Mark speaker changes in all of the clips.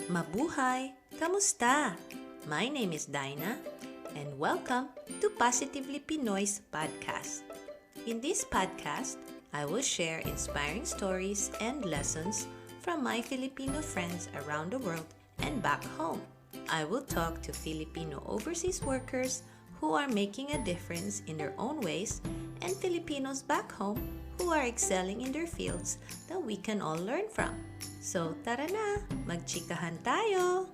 Speaker 1: Mabuhay! Kamusta? My name is Dinah and welcome to Positively Pinoys podcast. In this podcast, I will share inspiring stories and lessons from my Filipino friends around the world and back home. I will talk to Filipino overseas workers who are making a difference in their own ways and Filipinos back home who are excelling in their fields that we can all learn from. So tara na, magchikahan tayo!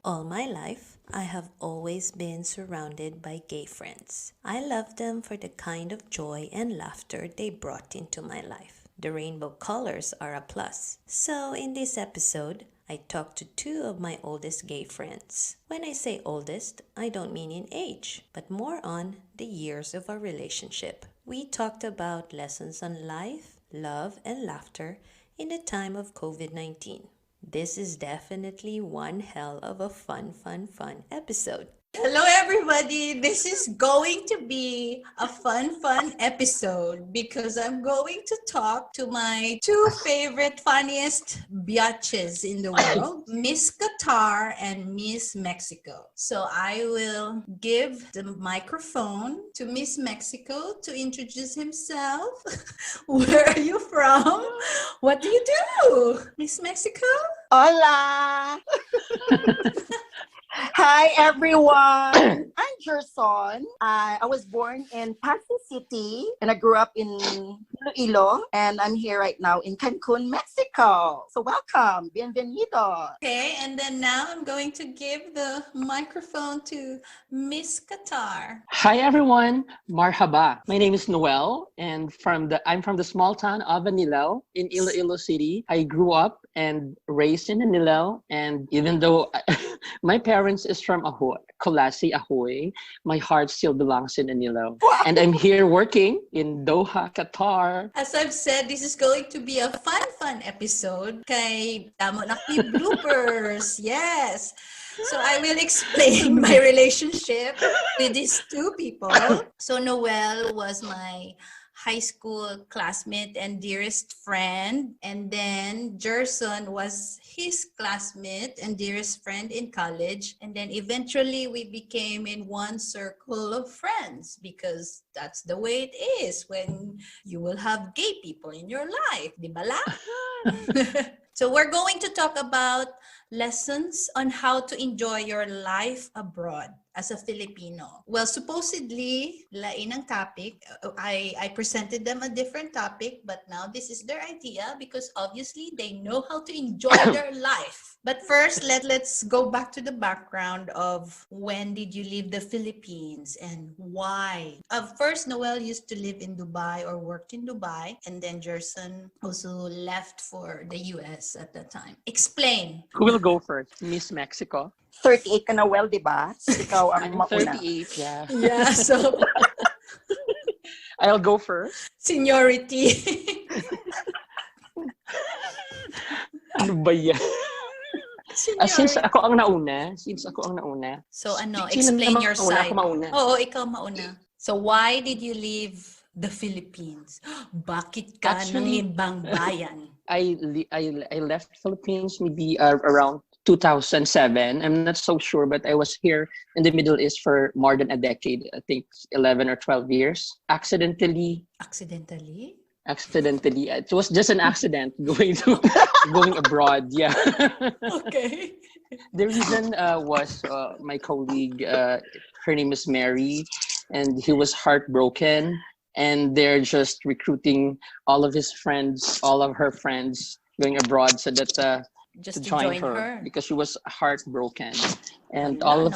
Speaker 1: All my life, I have always been surrounded by gay friends. I love them for the kind of joy and laughter they brought into my life. The rainbow colors are a plus. So in this episode, I talked to two of my oldest gay friends. When I say oldest, I don't mean in age, but more on the years of our relationship. We talked about lessons on life, love, and laughter in the time of COVID-19. This is definitely one hell of a fun episode.
Speaker 2: Hello, everybody. This is going to be a fun episode because I'm going to talk to my two favorite, funniest biatches in the world, Miss Qatar and Miss Mexico. So I will give the microphone to Miss Mexico to introduce himself. Where are you from? What do you do, Miss Mexico?
Speaker 3: Hola! Hi, everyone. I'm Gerson. I was born in Pasig City, and I grew up in Iloilo, and I'm here right now in Cancun, Mexico. So welcome. Bienvenido.
Speaker 2: Okay, and then now I'm going to give the microphone to Miss Qatar.
Speaker 4: Hi everyone, marhaba. My name is Noel, and I'm from the small town of Anilao in Iloilo City. I grew up and raised in Anilao, and even though my parents is from Colasi, Ahoy, my heart still belongs in Anilao. And I'm here working in Doha, Qatar.
Speaker 2: As I've said, this is going to be a fun episode. Kay damo na kami bloopers. Yes. So I will explain my relationship with these two people. So Noel was my high school classmate and dearest friend. And then Gerson was his classmate and dearest friend in college. And then eventually we became in one circle of friends because that's the way it is when you will have gay people in your life. Di ba la? So we're going to talk about lessons on how to enjoy your life abroad as a Filipino. Well, supposedly, lain ang topic. I presented them a different topic, but now this is their idea because obviously they know how to enjoy their life. But first, let's go back to the background of when did you leave the Philippines and why. First, Noel used to live in Dubai or worked in Dubai, and then Gerson also left for the US at that time. Explain.
Speaker 4: Who will go first? Miss Mexico.
Speaker 3: 38 ka na, well, di ba? Ikaw ang
Speaker 4: I'm
Speaker 3: mauna.
Speaker 4: 38, yeah.
Speaker 2: Yeah, so
Speaker 4: I'll go first.
Speaker 2: seniority.
Speaker 4: Ano ba yan? Since ako ang nauna.
Speaker 2: So
Speaker 4: Sino
Speaker 2: explain
Speaker 4: naman
Speaker 2: your
Speaker 4: mauna?
Speaker 2: side.
Speaker 4: Ako mauna.
Speaker 2: Oo, ikaw mauna. So why did you leave the Philippines? Bakit ka nang
Speaker 4: Actually,
Speaker 2: ibang bayan?
Speaker 4: I left Philippines maybe around 2007. I'm not so sure, but I was here in the Middle East for more than a decade. I think 11 or 12 years. Accidentally. It was just an accident going abroad. Yeah.
Speaker 2: Okay.
Speaker 4: The reason was my colleague. Her name is Mary, and he was heartbroken. And they're just recruiting all of her friends going abroad so that
Speaker 2: Just
Speaker 4: to
Speaker 2: to
Speaker 4: join
Speaker 2: join
Speaker 4: her
Speaker 2: her.
Speaker 4: because she was heartbroken. And
Speaker 2: Wala,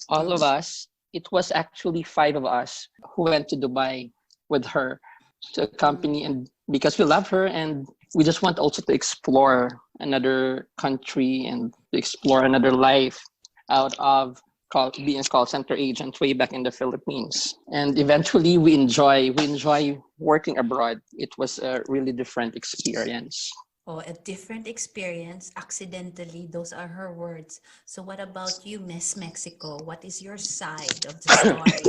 Speaker 4: all of us, it was actually 5 of us who went to Dubai with her to accompany, and because we love her and we just want also to explore another country and to explore another life out of being a call center agent way back in the Philippines. And eventually we enjoy working abroad. It was a really different experience.
Speaker 2: Oh, a different experience, accidentally. Those are her words. So what about you, Miss Mexico? What is your side of the story?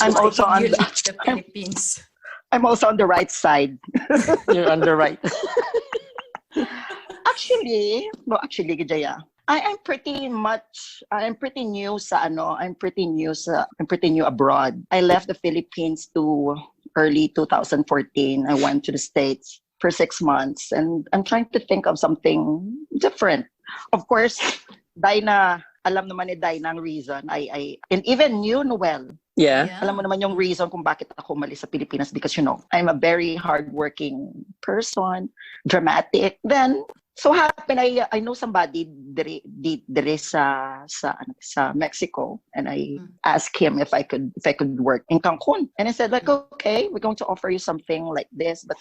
Speaker 3: I'm
Speaker 2: Why
Speaker 3: also
Speaker 2: did
Speaker 3: on
Speaker 2: you leave the Philippines?
Speaker 3: I'm also on the right side.
Speaker 4: You're on the right.
Speaker 3: Actually, Jaya, I'm pretty new I'm pretty new abroad. I left the Philippines to early 2014. I went to the States for 6 months, and I'm trying to think of something different. Of course, Dinah, alam naman ni Dinah ang reason. And even you, Noel,
Speaker 4: Yeah.
Speaker 3: alam mo naman yung reason kung bakit ako umalis sa Pilipinas, because I'm a very hardworking person, dramatic. Then so happen I know somebody dire sa Mexico, and I asked him if I could work in Cancun, and I said like, okay, we're going to offer you something like this, but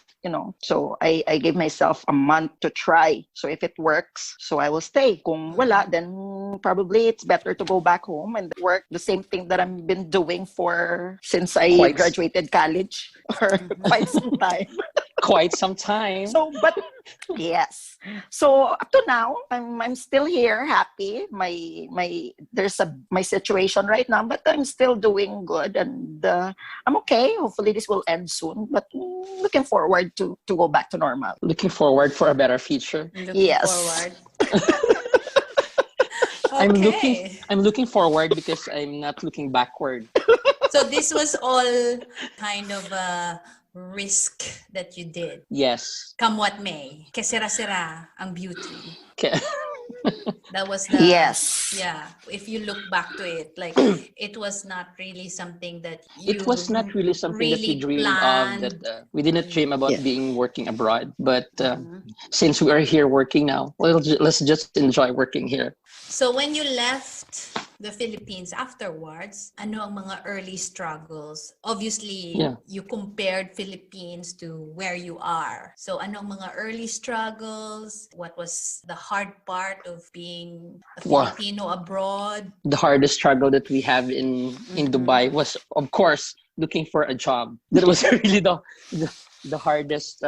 Speaker 3: so I gave myself a month to try. So if it works, so I will stay. Kung wala, then probably it's better to go back home and work the same thing that I've been doing for since I graduated college, or quite some time.
Speaker 4: Quite some time.
Speaker 3: So, but yes. So up to now, I'm still here, happy. My situation right now, but I'm still doing good, and I'm okay. Hopefully, this will end soon. But looking forward to go back to normal.
Speaker 4: Looking forward for a better future.
Speaker 2: Looking forward. Okay.
Speaker 4: I'm looking forward because I'm not looking backward.
Speaker 2: So this was all kind of a risk that you did.
Speaker 4: Yes.
Speaker 2: Come what may. Que sera ang beauty.
Speaker 4: Okay.
Speaker 2: That was the yeah. If you look back to it, like it was not really something that you
Speaker 4: It was not really something that we dreamed
Speaker 2: planned.
Speaker 4: of. That we didn't dream about being working abroad. But since we are here working now, let's just enjoy working here.
Speaker 2: So when you left the Philippines afterwards, ano ang mga early struggles? Obviously, you compared Philippines to where you are. So ano ang mga early struggles? What was the hard part of being a Filipino abroad?
Speaker 4: The hardest struggle that we have in Dubai was, of course, looking for a job. That was really the hardest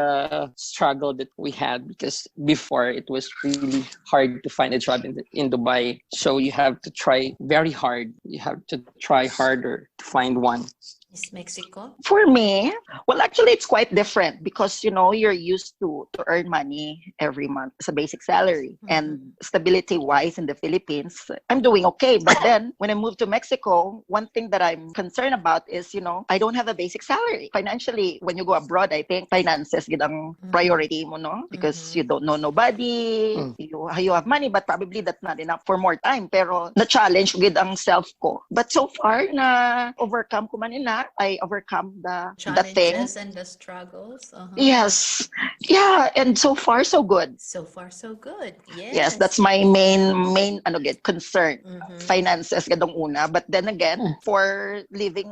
Speaker 4: struggle that we had, because before it was really hard to find a job in Dubai. So you have to try very hard. You have to try harder to find one.
Speaker 2: Is Mexico?
Speaker 3: For me, well, actually, it's quite different because, you're used to earn money every month as a basic salary. And stability-wise in the Philippines, I'm doing okay. But then, when I moved to Mexico, one thing that I'm concerned about is, I don't have a basic salary. Financially, when you go abroad, I think finances yun ang priority mo, no? Because you don't know nobody, you have money, but probably that's not enough for more time. Pero, na-challenge gid ang self ko. But so far, na-overcome ko man ina, I overcome the
Speaker 2: challenges and the struggles.
Speaker 3: Yes. Yeah, and so far so good.
Speaker 2: So far so good. Yes.
Speaker 3: Yes, that's my main concern. Finances gadong una, but then again, for living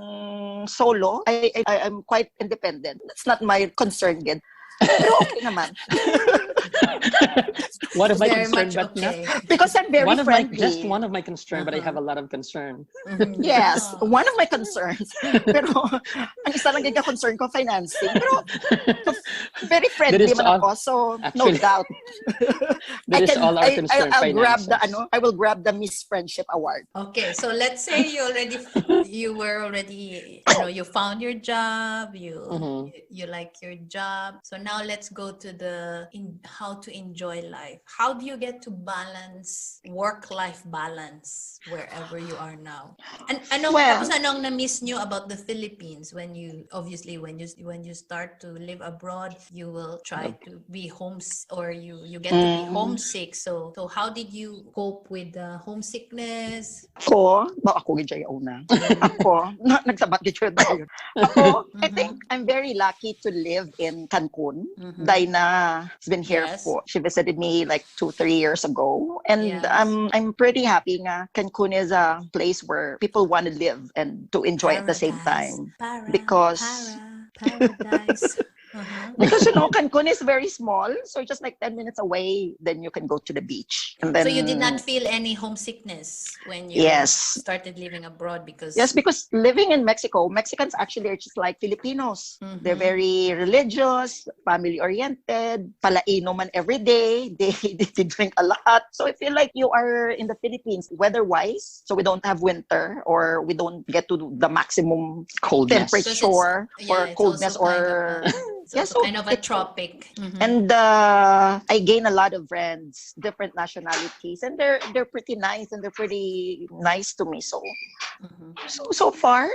Speaker 3: solo, I'm quite independent. That's not my concern gid. Pero okay naman.
Speaker 4: One of my
Speaker 2: Very
Speaker 4: concern,
Speaker 2: much
Speaker 4: but
Speaker 2: okay.
Speaker 3: Because I'm very friendly.
Speaker 4: Just one of my concern, but I have a lot of concern.
Speaker 3: Yes, one of my concerns. Pero ang isa lang yung concern ko, financing. Pero very friendly man ako, so
Speaker 4: actually,
Speaker 3: no doubt.
Speaker 4: That is all our concern.
Speaker 3: I will grab the Miss Friendship Award.
Speaker 2: Okay, so let's say you found your job, you like your job. So now let's go to how to enjoy life. How do you get to balance work-life balance wherever you are now? And tapos anong na-miss nyo about the Philippines when you start to live abroad, you will try to be or you get to be homesick. So how did you cope with the homesickness?
Speaker 3: Ako, gid una. Ako, nagsabat gid tayo. Ako, I think I'm very lucky to live in Cancun. Dinah has been here she visited me like 2-3 years ago, and I'm pretty happy nga Cancun is a place where people want to live and to enjoy at the same time. Because
Speaker 2: Paradise.
Speaker 3: Because Cancun is very small, so just like 10 minutes away, then you can go to the beach. And then,
Speaker 2: so you did not feel any homesickness when you started living abroad? Because
Speaker 3: living in Mexico, Mexicans actually are just like Filipinos. They're very religious, family-oriented, palaino man every day. They drink a lot. So I feel like you are in the Philippines weather-wise, so we don't have winter, or we don't get to the maximum
Speaker 4: coldness
Speaker 3: temperature or coldness or
Speaker 2: So,
Speaker 3: Yeah,
Speaker 2: so
Speaker 3: so
Speaker 2: kind of a tropic. Mhm.
Speaker 3: and I gain a lot of friends, different nationalities, and they're pretty nice and they're pretty nice to me. So
Speaker 2: Mhm.
Speaker 3: so far,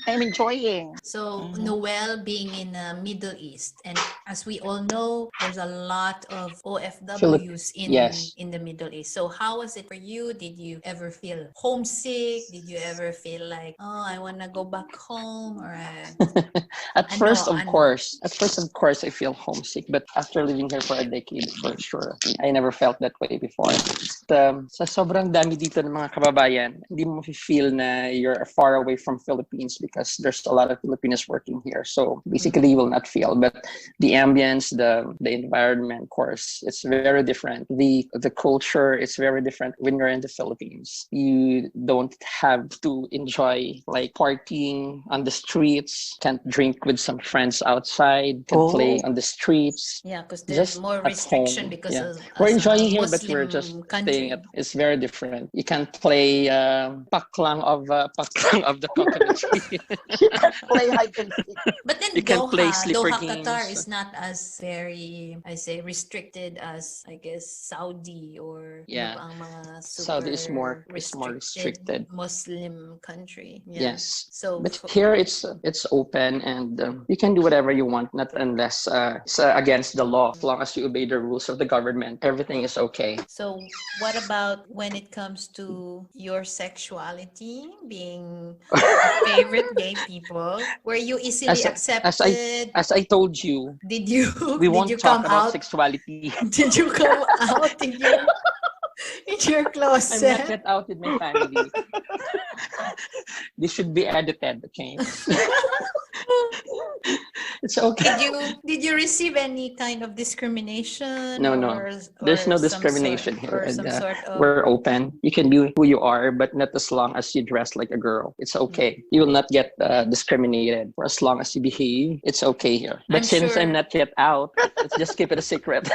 Speaker 3: I'm enjoying.
Speaker 2: So
Speaker 3: Mhm.
Speaker 2: Noel being in the Middle East, and as we all know, there's a lot of
Speaker 4: Philip,
Speaker 2: OFWs
Speaker 4: yes.
Speaker 2: in the Middle East. So how was it for you? Did you ever feel homesick? Did you ever feel like, oh, I want to go back home? Or
Speaker 4: At
Speaker 2: ano,
Speaker 4: first, of
Speaker 2: ano?
Speaker 4: course, I feel homesick. But after living here for a decade, for sure, I never felt that way before. Sa sobrang dami dito ng mga kababayan, hindi mo feel na you're far away from Philippines because there's a lot of Filipinos working here. So basically, you will not feel. But the ambience, the environment, of course, it's very different. The culture is very different when you're in the Philippines. You don't have to enjoy like partying on the streets, can't drink with some friends outside, can play
Speaker 3: Oh,
Speaker 4: on the streets.
Speaker 2: Yeah, because there's
Speaker 4: Just
Speaker 2: more
Speaker 4: at
Speaker 2: restriction
Speaker 4: home,
Speaker 2: because
Speaker 4: yeah.
Speaker 2: of
Speaker 4: We're
Speaker 2: as a
Speaker 4: enjoying here, but we're just
Speaker 2: Muslim
Speaker 4: staying at.
Speaker 2: country.
Speaker 4: It's very different. You can't play paklang of the coconut tree.
Speaker 3: you can play hide and seek.
Speaker 2: But
Speaker 4: You
Speaker 2: then
Speaker 4: can play slipper
Speaker 2: Qatar
Speaker 4: games.
Speaker 2: is not as very, I say, restricted as, I guess, Saudi or ano
Speaker 4: Yeah,
Speaker 2: pa ang mga
Speaker 4: Saudi
Speaker 2: super
Speaker 4: is more
Speaker 2: restricted
Speaker 4: restricted.
Speaker 2: Muslim country. Yeah.
Speaker 4: Yes,
Speaker 2: So,
Speaker 4: but here it's open and you can do whatever you want, not unless it's against the law. As long as you obey the rules of the government, everything is okay.
Speaker 2: so what about when it comes to your sexuality, being a favorite gay people? Were you easily
Speaker 4: As as I
Speaker 2: accepted?
Speaker 4: as I told you,
Speaker 2: Did you
Speaker 4: we
Speaker 2: did
Speaker 4: won't
Speaker 2: you
Speaker 4: talk
Speaker 2: come
Speaker 4: about
Speaker 2: out?
Speaker 4: sexuality.
Speaker 2: Did you come out in your
Speaker 4: I'm not
Speaker 2: closet?
Speaker 4: yet out with my family. This should be edited, okay? It's okay.
Speaker 2: Did you receive any kind of discrimination
Speaker 4: No. There's no discrimination here,
Speaker 2: or
Speaker 4: and
Speaker 2: some sort of
Speaker 4: we're open. You can be who you are, but not as long as you dress like a girl. It's okay. You will not get discriminated for as long as you behave. It's okay here. But
Speaker 2: I'm
Speaker 4: since I'm
Speaker 2: sure
Speaker 4: not yet out, let's just keep it a secret.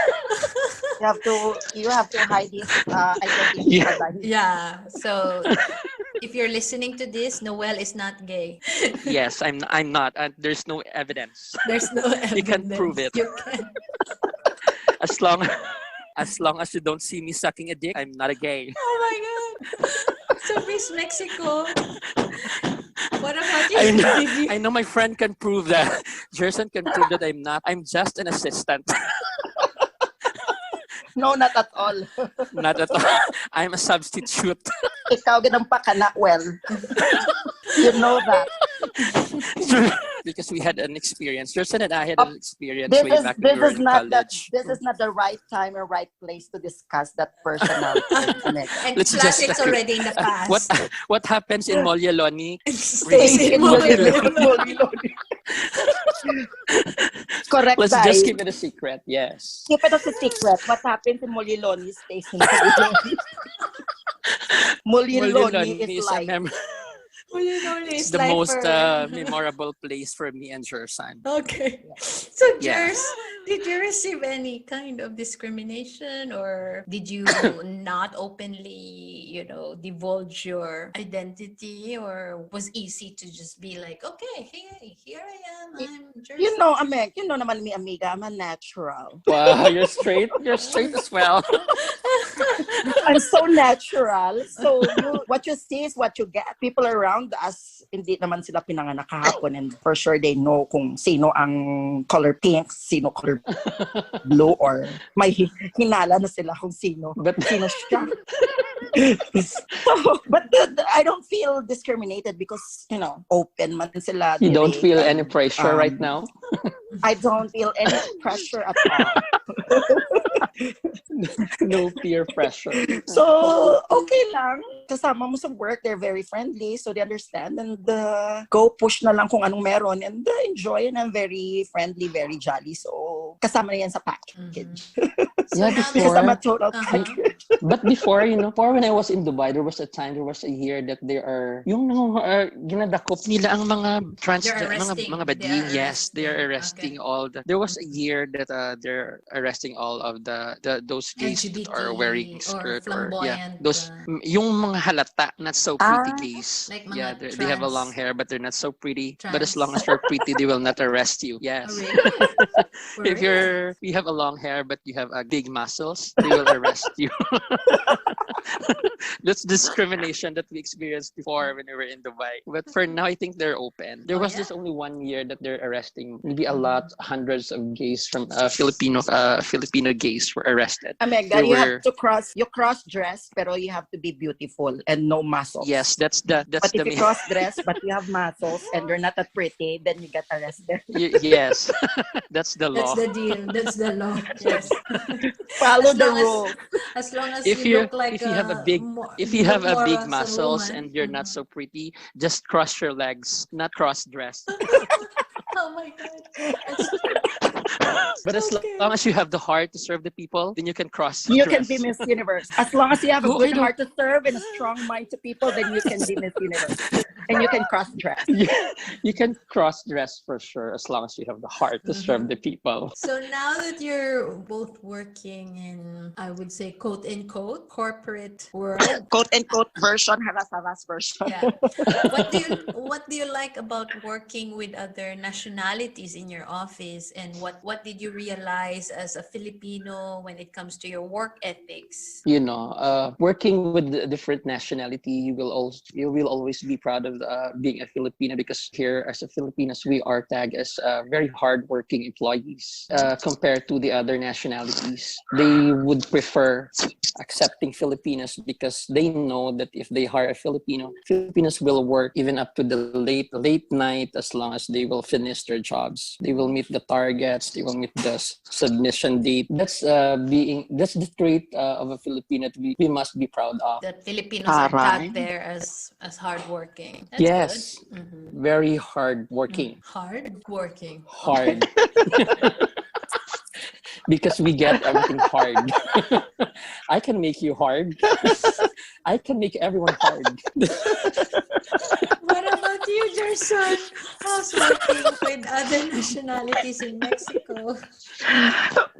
Speaker 3: You have to hide his identity.
Speaker 4: Yeah.
Speaker 2: yeah. So if you're listening to this, Noel is not gay.
Speaker 4: Yes, I'm not. There's no evidence.
Speaker 2: There's no
Speaker 4: You can prove
Speaker 2: evidence.
Speaker 4: it.
Speaker 2: You can.
Speaker 4: As long as long as you don't see me sucking a dick, I'm not a gay.
Speaker 2: Oh my god. So Miss Mexico, what about
Speaker 4: I
Speaker 2: you?
Speaker 4: know,
Speaker 2: Did you
Speaker 4: I know my friend can prove that. Jerson can prove that I'm not. I'm just an assistant.
Speaker 3: No, not at all.
Speaker 4: Not at all. I'm a substitute.
Speaker 3: Ikaw ginampa ka na, well. You know that.
Speaker 4: Because we had an experience. Jerson and I had
Speaker 3: Oh,
Speaker 4: an experience way back when we were in college.
Speaker 3: this is not the right time or right place to discuss that personal thing.
Speaker 2: and
Speaker 4: Let's
Speaker 2: plus
Speaker 4: just
Speaker 2: it's already in the
Speaker 4: what
Speaker 2: past.
Speaker 4: what happens in Molyaloni
Speaker 2: Stays in
Speaker 4: Molyaloni.
Speaker 3: Correct,
Speaker 4: Let's
Speaker 3: guys.
Speaker 4: just keep it a secret. Yes.
Speaker 3: Keep it as a secret. What happens in Moliloni stays in Moliloni. Moliloni is
Speaker 4: a
Speaker 3: like
Speaker 4: it's
Speaker 2: It's
Speaker 4: the
Speaker 2: like
Speaker 4: most
Speaker 2: for
Speaker 4: memorable place for me and Jerson.
Speaker 2: okay. So
Speaker 4: Yeah.
Speaker 2: Jers, did you receive any kind of discrimination or did you not openly, divulge your identity or was easy to just be like, okay, hey, here I am, I'm Jers.
Speaker 3: you know, Amek, you know naman mi amiga, I'm a natural.
Speaker 4: Wow, you're straight. You're straight as well.
Speaker 3: I'm so natural. So what you see is what you get. People around us, hindi naman sila pinanganak kahapon and for sure they know kung sino ang color pink, sino color blue or may hinala na sila kung sino siya. But I don't feel discriminated because, open man sila.
Speaker 4: You don't feel any
Speaker 3: and,
Speaker 4: pressure right now?
Speaker 3: I don't feel any pressure at all.
Speaker 4: No peer pressure.
Speaker 3: So, okay lang. Kasama mo sa work, they're very friendly, so they understand and go push na lang kung anong meron and enjoy and I'm very friendly, very jolly. So, kasama na yan sa package.
Speaker 4: Yeah,
Speaker 3: Because I'm a total package.
Speaker 4: But before, before when I was in Dubai, there was a year that there are, ginadakop nila ang mga
Speaker 2: They're arresting.
Speaker 4: mga bading. Yes, they are arresting all the. There was a year that they're arresting all of the those gays that are wearing
Speaker 2: LGBT or
Speaker 4: skirt, or
Speaker 2: flamboyant,
Speaker 4: those yung mga halata, not so pretty
Speaker 3: Ah,
Speaker 4: gays.
Speaker 2: like
Speaker 4: Yeah,
Speaker 2: mga
Speaker 4: they have a long
Speaker 2: trans,
Speaker 4: hair, but they're not so pretty. But as long
Speaker 2: trans.
Speaker 4: as you're pretty, they will not arrest you.
Speaker 2: Oh,
Speaker 4: Yes.
Speaker 2: really? For
Speaker 4: If
Speaker 2: real?
Speaker 4: you have a long hair but you have big muscles, they will arrest you. That's discrimination that we experienced before when we were in Dubai. But for now, I think they're open. There
Speaker 2: Oh,
Speaker 4: was
Speaker 2: yeah?
Speaker 4: just only 1 year that they're arresting maybe a lot, hundreds of gays from Filipino gays were arrested.
Speaker 3: Omega,
Speaker 4: They
Speaker 3: you have
Speaker 4: were
Speaker 3: to you cross dress, pero you have to be beautiful and no
Speaker 4: yes,
Speaker 3: muscles.
Speaker 4: that's
Speaker 3: But
Speaker 4: the
Speaker 3: if you
Speaker 4: main
Speaker 3: cross dress but you have muscles and you're not that pretty, then you get arrested.
Speaker 4: yes, that's the
Speaker 2: That's
Speaker 4: law.
Speaker 2: the deal. That's the law. Yes.
Speaker 3: Follow
Speaker 2: As
Speaker 3: the
Speaker 2: long
Speaker 3: rules.
Speaker 2: as
Speaker 4: If
Speaker 2: you
Speaker 4: you
Speaker 2: look like
Speaker 4: if you have a big
Speaker 2: more,
Speaker 4: if you
Speaker 2: you
Speaker 4: have
Speaker 2: look
Speaker 4: a
Speaker 2: more
Speaker 4: big
Speaker 2: as a
Speaker 4: muscles
Speaker 2: woman.
Speaker 4: and you're not so pretty, just cross your legs, not cross dress.
Speaker 2: Oh my god, that's true.
Speaker 4: But as long
Speaker 2: Okay.
Speaker 4: as you have the heart to serve the people, then you can cross
Speaker 3: You can
Speaker 4: dress.
Speaker 3: be Miss Universe. As long as you have a
Speaker 4: Oh, I
Speaker 3: good
Speaker 4: don't.
Speaker 3: heart to serve and a strong mind to people, then you can be Miss Universe. And you can cross dress.
Speaker 4: You can cross dress for sure as long as you have the heart to serve the people.
Speaker 2: So now that you're both working in, I would say, quote unquote, corporate world,
Speaker 3: Quote unquote version, haras version.
Speaker 2: yeah. What do you like about working with other nationalities in your office, and what did you realize as a Filipino when it comes to your work ethics?
Speaker 4: Working with a different nationality, you will always be proud of being a Filipino, because here as a Filipinos we are tagged as very hardworking employees compared to the other nationalities. They would prefer accepting Filipinos because they know that if they hire a Filipino, Filipinos will work even up to the late night, as long as they will finish their jobs. They will meet the targets. They will meet the submission date. That's the trait of a Filipino that we must be proud of.
Speaker 2: That Filipinos are
Speaker 3: Taray.
Speaker 2: tagged there as hardworking. That's
Speaker 4: Yes,
Speaker 2: good.
Speaker 4: very hard working.
Speaker 2: Hard working.
Speaker 4: Hard. Because we get everything hard. I can make you hard. I can make everyone hard.
Speaker 2: What about you, Gerson? How's working with other nationalities in Mexico?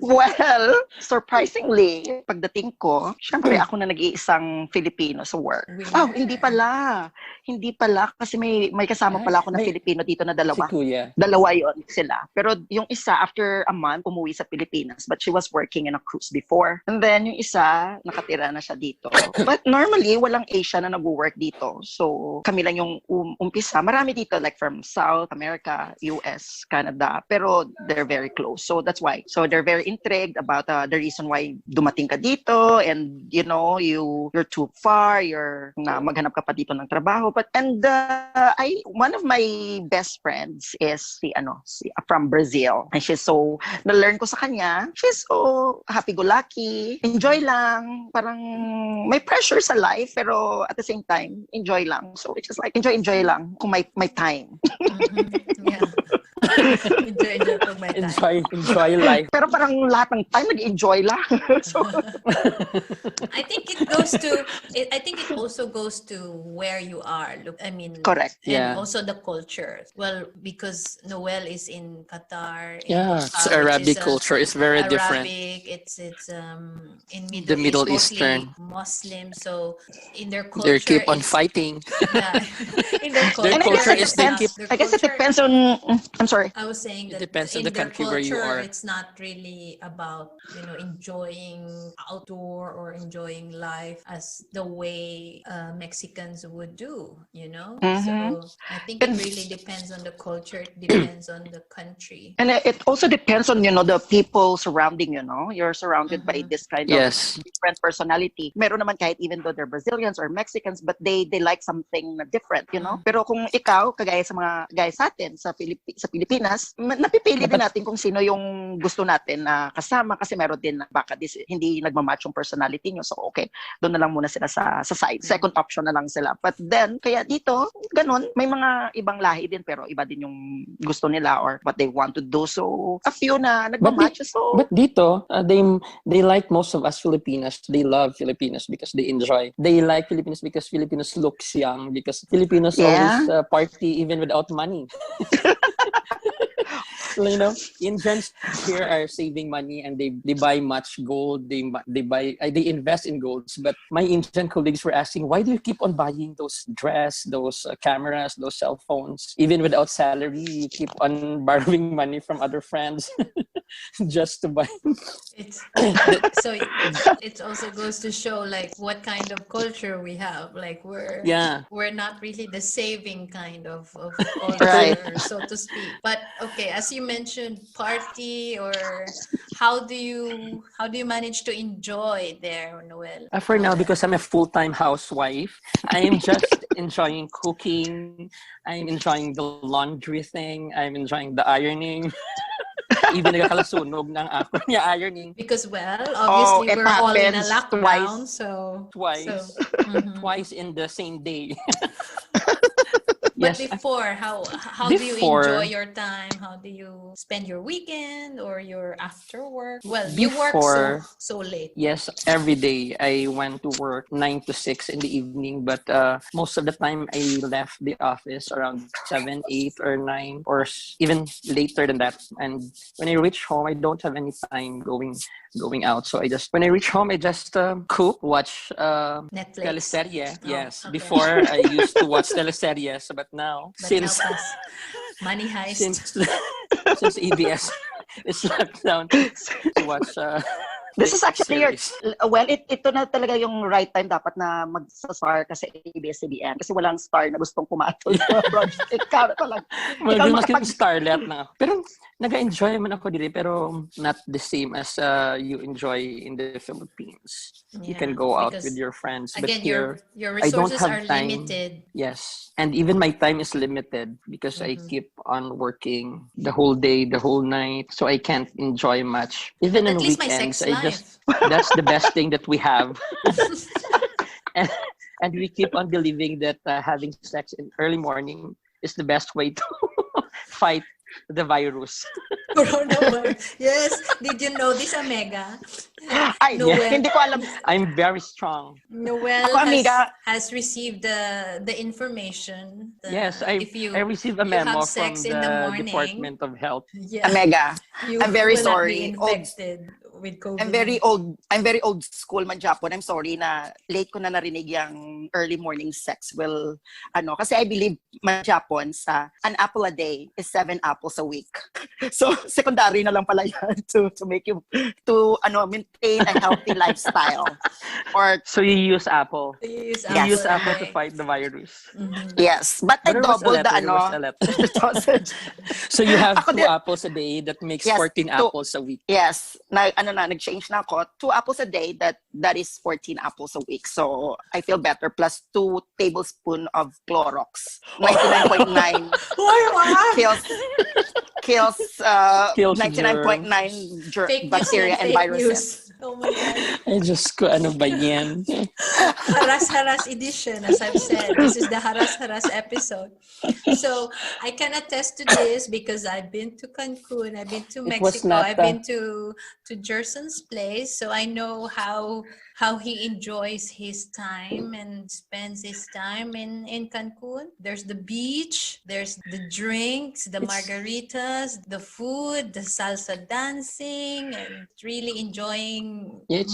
Speaker 3: Well, surprisingly, pagdating ko, syempre ako na nag-iisang Filipino sa work. Oh, hindi pala. Hindi pala kasi may kasama pala ako na Filipino dito na dalawa.
Speaker 4: Si Kuya.
Speaker 3: Dalawa yon sila. Pero yung isa, after a month, umuwi sa Pilipinas. But she was working in a cruise before. And then yung isa, nakatira na siya dito. But normally, walang Asian na nag-work dito. So, kami lang yung umpisa. Marami dito, like from South America, US, Canada. Pero they're very close. So, that's why. So, they're very intrigued about the reason why dumating ka dito. And, you're too far. Na maghanap ka pa dito ng trabaho. But, one of my best friends is from Brazil. And she's so, na-learn ko sa kanya, she's so happy-go-lucky, enjoy lang, parang may pressure sa life, pero at the same time, enjoy lang. So it's just like, enjoy lang kung may time.
Speaker 2: Yeah. enjoy pag may time.
Speaker 4: Enjoy life.
Speaker 3: Pero parang lahat ng time, nag-enjoy lang. So,
Speaker 2: I think it also goes to where you are. Look, I mean,
Speaker 3: correct.
Speaker 2: And also the culture. Well, because Noel is in Qatar.
Speaker 4: So Arabic culture is very different.
Speaker 2: It's in
Speaker 4: The Middle
Speaker 2: East,
Speaker 4: Eastern.
Speaker 2: Muslim. So in their culture,
Speaker 4: They keep on fighting.
Speaker 2: Yeah, in their culture,
Speaker 4: Their culture is they keep.
Speaker 3: I guess it depends on. I'm sorry.
Speaker 2: I was saying that
Speaker 4: It depends on
Speaker 2: in
Speaker 4: the
Speaker 2: their
Speaker 4: country where you
Speaker 2: culture,
Speaker 4: are.
Speaker 2: it's not really about enjoying outdoor or enjoying life as the way Mexicans would do. So I think it really depends on the culture. It depends on the country.
Speaker 3: And it also depends on the people surrounding you. You're surrounded by this kind of different personality. Meron naman kahit even though they're Brazilians or Mexicans, but they like something different. Pero kung ikaw kagaya sa mga guys sa atin sa Pilipinas, napipili din natin kung sino yung gusto natin na kasama kasi meron din baka hindi nagmamatch yung personality nyo. So okay, doon na lang muna sila sa side. Second option na lang sila. But then, kaya dito, ganun, may mga ibang lahi din pero iba din yung gusto nila or what they want to do. So, a few na nagmamatch.
Speaker 4: But dito, they like most of us Filipinos. They love Filipinos because they enjoy. They like Filipinos because Filipinos looks young. Because Filipinos always party even without money. Indians here are saving money and they buy much gold. They invest in golds. But my Indian colleagues were asking, why do you keep on buying those dress, those cameras, those cell phones? Even without salary, you keep on borrowing money from other friends just to buy.
Speaker 2: It's so it also goes to show like what kind of culture we have. Like we're not really the saving kind of
Speaker 3: Right.
Speaker 2: culture, so to speak. But okay, as you mentioned, party or how do you manage to enjoy there, Noel?
Speaker 4: For now, because I'm a full-time housewife, I am just enjoying cooking. I'm enjoying the laundry thing. I'm enjoying the ironing. Even nagkakalasunog ng ako niya ironing.
Speaker 2: Because
Speaker 3: Oh,
Speaker 2: obviously
Speaker 3: it
Speaker 2: we're all in a
Speaker 3: happens
Speaker 2: lockdown,
Speaker 3: twice.
Speaker 4: Twice.
Speaker 2: Mhm.
Speaker 4: Twice in the same day.
Speaker 2: But
Speaker 4: Yes.
Speaker 2: before, how do you
Speaker 4: Before,
Speaker 2: enjoy your time? How do you spend your weekend or your after work? Well, you work
Speaker 4: before,
Speaker 2: so late.
Speaker 4: yes, every day I went to work 9 to 6 in the evening, but most of the time I left the office around 7, 8, or 9, or even later than that. And when I reach home, I don't have any time going out. So when I reach home, I just cook, watch
Speaker 2: Netflix.
Speaker 4: teleserye.
Speaker 2: Oh,
Speaker 4: Yes,
Speaker 2: okay.
Speaker 4: before I used to watch teleseries, but now
Speaker 2: But now
Speaker 4: since
Speaker 2: Money Heist.
Speaker 4: since since EBS is locked down to watch
Speaker 3: This is actually
Speaker 4: series.
Speaker 3: ito na talaga yung right time dapat na mag-star kasi ABS-CBN kasi walang star na gustong pumatol sa project. Ikaw na talaga. Ikaw
Speaker 4: Maski
Speaker 3: makapag...
Speaker 4: starlet na ako. Pero nag-enjoy man ako dito, pero not the same as you enjoy in the Philippines. You can go out with
Speaker 2: because
Speaker 4: your friends, but
Speaker 2: again,
Speaker 4: here
Speaker 2: your
Speaker 4: I don't
Speaker 2: resources
Speaker 4: have
Speaker 2: are
Speaker 4: time.
Speaker 2: limited.
Speaker 4: Yes, and even my time is limited because I keep on working the whole day, the whole night, so I can't enjoy much. Even
Speaker 2: But
Speaker 4: on
Speaker 2: at least my
Speaker 4: weekends,
Speaker 2: sex life.
Speaker 4: that's the best thing that we have. and, and we keep on believing that having sex in early morning is the best way to fight the virus.
Speaker 2: Coronavirus. Yes. Did you know this, Omega?
Speaker 3: Ay,
Speaker 2: Noel.
Speaker 3: hindi ko alam.
Speaker 4: I'm very strong.
Speaker 2: Noel
Speaker 3: Ako, amiga.
Speaker 2: has received the information.
Speaker 4: Yes,
Speaker 2: if
Speaker 4: I received a
Speaker 2: you have
Speaker 4: memo
Speaker 2: sex
Speaker 4: from
Speaker 2: in the
Speaker 4: the
Speaker 2: morning,
Speaker 4: Department of Health.
Speaker 2: yeah,
Speaker 3: Omega.
Speaker 2: you
Speaker 3: I'm very
Speaker 2: will not be
Speaker 3: sorry.
Speaker 2: infected with COVID.
Speaker 3: I'm very old school man Japon. I'm sorry na late ko na narinig yung early morning sex will kasi I believe man Japon sa an apple a day is 7 apples a week. So secondary na lang pala yan to make you to maintain a healthy lifestyle. Or
Speaker 4: So you use Apple.
Speaker 2: You use
Speaker 4: You use
Speaker 2: apple
Speaker 4: Apple
Speaker 2: a
Speaker 4: to
Speaker 2: day.
Speaker 4: fight the virus.
Speaker 3: yes, but I
Speaker 4: There was a
Speaker 3: doubled the
Speaker 4: letter. There was a letter.
Speaker 3: dosage.
Speaker 4: So you have
Speaker 3: Ako
Speaker 4: 2
Speaker 3: din-
Speaker 4: apples a day. That makes
Speaker 3: Yes,
Speaker 4: 14
Speaker 3: two.
Speaker 4: apples a week.
Speaker 3: Yes, nag-change na ako. 2 apples a day, that is 14 apples a week. So I feel better. Plus 2 tablespoons of Clorox. 99.9 kills
Speaker 4: Kills
Speaker 3: 99.9
Speaker 2: Fake news
Speaker 3: bacteria
Speaker 2: yan,
Speaker 3: and
Speaker 2: fake
Speaker 3: viruses.
Speaker 2: news. Oh my God.
Speaker 4: Ay, Diyos ko, ano ba yan?
Speaker 2: Haras edition, as I've said. This is the Haras episode. So I can attest to this because I've been to Cancun, I've been to
Speaker 4: It was
Speaker 2: Mexico,
Speaker 4: not,
Speaker 2: I've been to Jerson's place. So I know how he enjoys his time and spends his time in Cancun. There's the beach, there's the drinks, the margaritas, the food, the salsa dancing, and really enjoying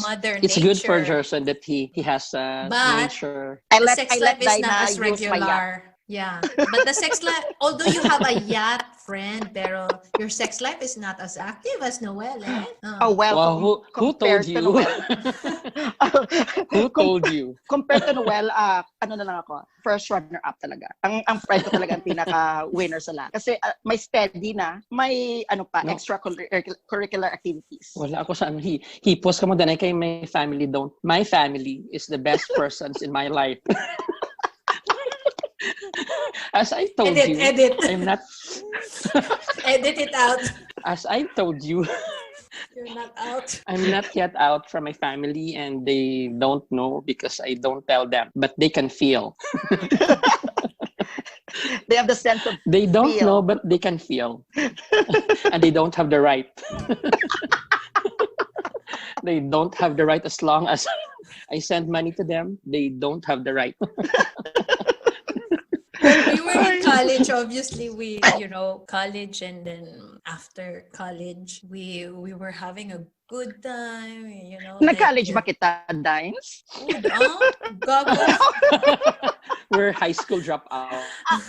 Speaker 2: Mother
Speaker 4: it's
Speaker 2: Nature.
Speaker 4: good for Gerson that he has
Speaker 2: But
Speaker 4: nature.
Speaker 3: I
Speaker 2: the
Speaker 3: let
Speaker 2: sex life is not
Speaker 3: Dinah
Speaker 2: as
Speaker 3: use my yacht.
Speaker 2: regular. Yeah. But the sex life, although you have a yacht, friend, pero your sex life is not as active as Noel, eh?
Speaker 3: Oh, well,
Speaker 4: Wow, who told
Speaker 3: compared to
Speaker 4: you?
Speaker 3: Noel.
Speaker 4: Who told you?
Speaker 3: Compared to Noel, na lang ako, first runner-up talaga. Ang friend ko talaga ang pinaka-winner sa lahat. Kasi may steady na, may extracurricular activities.
Speaker 4: Wala ako sa hipos ka mo danay kay my family don't. My family is the best persons in my life. As I told you,
Speaker 2: Edit.
Speaker 4: I'm not.
Speaker 2: Edit it out.
Speaker 4: As I told you,
Speaker 2: You're not out.
Speaker 4: I'm not yet out from my family, and they don't know because I don't tell them, but they can feel.
Speaker 3: They have the sense of
Speaker 4: They don't
Speaker 3: feel.
Speaker 4: know, but they can feel, and they don't have the right. They don't have the right as long as I send money to them. They don't have the right.
Speaker 2: We were in college, obviously, college, and then after college, we were having a good time,
Speaker 3: Nag-college ba kita, Dimes?
Speaker 2: Gago.
Speaker 4: We're high school dropout.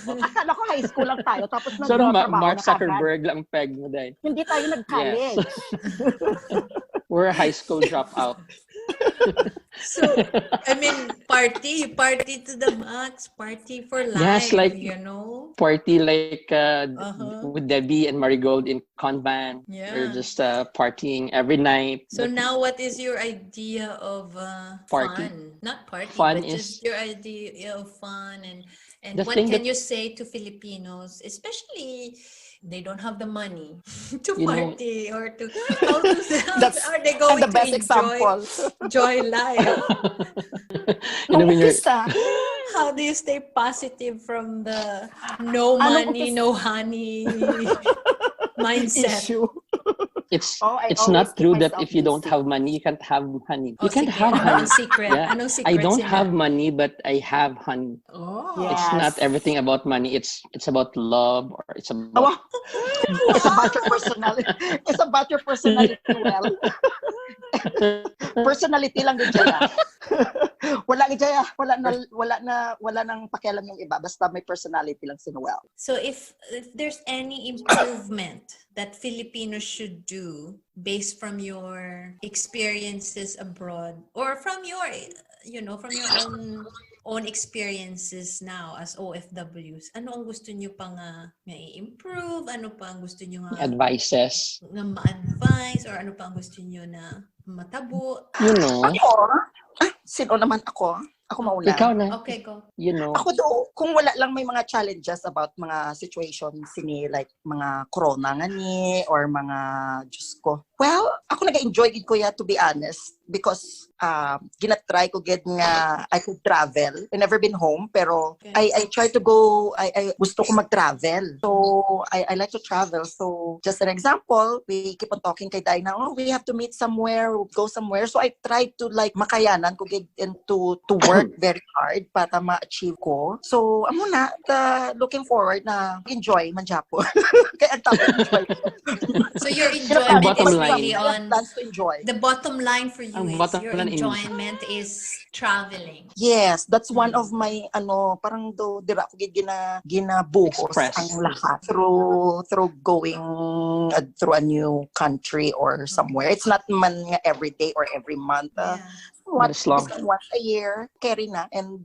Speaker 3: Akala ko high school lang tayo, tapos
Speaker 4: So,
Speaker 3: nagtrabaho
Speaker 4: Mark
Speaker 3: na agad.
Speaker 4: Zuckerberg lang peg mo dahil.
Speaker 3: Hindi tayo nag-college.
Speaker 4: We're a high school dropout.
Speaker 2: So, I mean, party to the max, party for life,
Speaker 4: Yes, like party like with Debbie and Marigold in Convan.
Speaker 2: Yeah.
Speaker 4: We're just partying every night.
Speaker 2: So now, what is your idea of
Speaker 4: Party.
Speaker 2: fun? Not party,
Speaker 4: Fun
Speaker 2: but
Speaker 4: is-
Speaker 2: just your idea of fun, and
Speaker 4: The
Speaker 2: what
Speaker 4: thing
Speaker 2: can
Speaker 4: that-
Speaker 2: you say to Filipinos, especially they don't have the money to
Speaker 4: You know-
Speaker 2: party or to are they
Speaker 3: I'm
Speaker 2: going
Speaker 3: the best
Speaker 2: to
Speaker 3: example.
Speaker 2: enjoy life?
Speaker 4: You know, when you're
Speaker 2: How do you stay positive from the no money, no honey mindset?
Speaker 3: issue.
Speaker 4: it's
Speaker 3: I
Speaker 4: it's
Speaker 3: always
Speaker 4: not
Speaker 3: keep
Speaker 4: true that
Speaker 3: myself
Speaker 4: if you don't
Speaker 3: busy.
Speaker 4: have money, you can't have honey.
Speaker 2: Oh,
Speaker 4: You can't
Speaker 2: sige.
Speaker 4: have honey.
Speaker 2: Anong secret?
Speaker 4: Yeah.
Speaker 2: Anong secret?
Speaker 4: I don't have money, but I have honey.
Speaker 2: Oh.
Speaker 3: Yeah.
Speaker 4: It's not everything about money. It's about love, or it's
Speaker 3: Oh,
Speaker 4: about
Speaker 3: wow. It's about your personality. It's about your personality. Well, personality lang din Jaya. Wala ni Jaya. Wala nang pakialam yung iba. Basta may personality lang si Noel.
Speaker 2: So if there's any improvement that Filipinos should do based from your experiences abroad, or from your own experiences now as OFWs, ano ang gusto niyo pang i-improve? Ano pa ang gusto niyo
Speaker 4: advices.
Speaker 2: na ma-advise, or ano pa ang gusto niyo na matabo?
Speaker 4: You know,
Speaker 3: Sino naman ako? Ako mauna.
Speaker 4: ikaw na.
Speaker 2: Okay, go.
Speaker 4: You know,
Speaker 3: Ako do, kung wala lang may mga challenges about mga situations ni like mga corona nga ni or mga Diyos ko. Well, ako nag-enjoy gid ko ya, to be honest, because ginatry ko gid nga I could travel. I never been home, pero I try to go, I gusto ko mag-travel. So I like to travel. So just an example, we keep on talking kay Dinah, we have to meet somewhere, go somewhere. So I try to like makayanan ko gid and to work very hard para ma-achieve ko. So amo na looking forward na enjoy man japo. Kaya ang tawag enjoy.
Speaker 2: So your enjoyment
Speaker 4: bottom
Speaker 2: is
Speaker 4: line.
Speaker 2: really on
Speaker 3: plans to enjoy.
Speaker 2: the bottom line for you.
Speaker 4: Ang
Speaker 2: Is
Speaker 4: bottom
Speaker 2: your
Speaker 4: line is-
Speaker 2: enjoyment is traveling.
Speaker 3: Yes, that's one of my parang do dira ko gid ginabuhos
Speaker 4: Express.
Speaker 3: ang lahat through going through a new country or somewhere. It's not man nga every day or every month.
Speaker 2: Yeah.
Speaker 4: But as long-
Speaker 3: Once a year, carry na and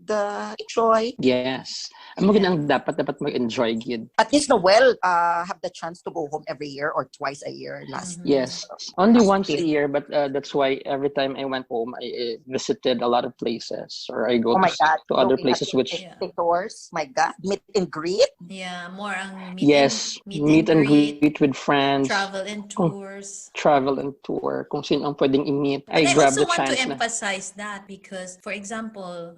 Speaker 3: enjoy.
Speaker 4: yes. Ang magandang dapat mag-enjoy gid.
Speaker 3: At least Noel have the chance to go home every year or twice a year last year.
Speaker 4: Yes, only once a year, but that's why every time I went home, I visited a lot of places, or I go
Speaker 3: Oh my God.
Speaker 4: to other
Speaker 3: Looking
Speaker 4: places
Speaker 3: at
Speaker 4: which
Speaker 2: Yeah.
Speaker 3: tours. My God. Meet and greet.
Speaker 2: Yeah, more ang
Speaker 4: yes, meet and greet with friends,
Speaker 2: travel and tours.
Speaker 4: travel and tour. Kung sino ang pwedeng i-meet,
Speaker 2: But
Speaker 4: I
Speaker 2: I
Speaker 4: grab
Speaker 2: also
Speaker 4: the
Speaker 2: want to
Speaker 4: chance na.
Speaker 2: emphasize that because, for example,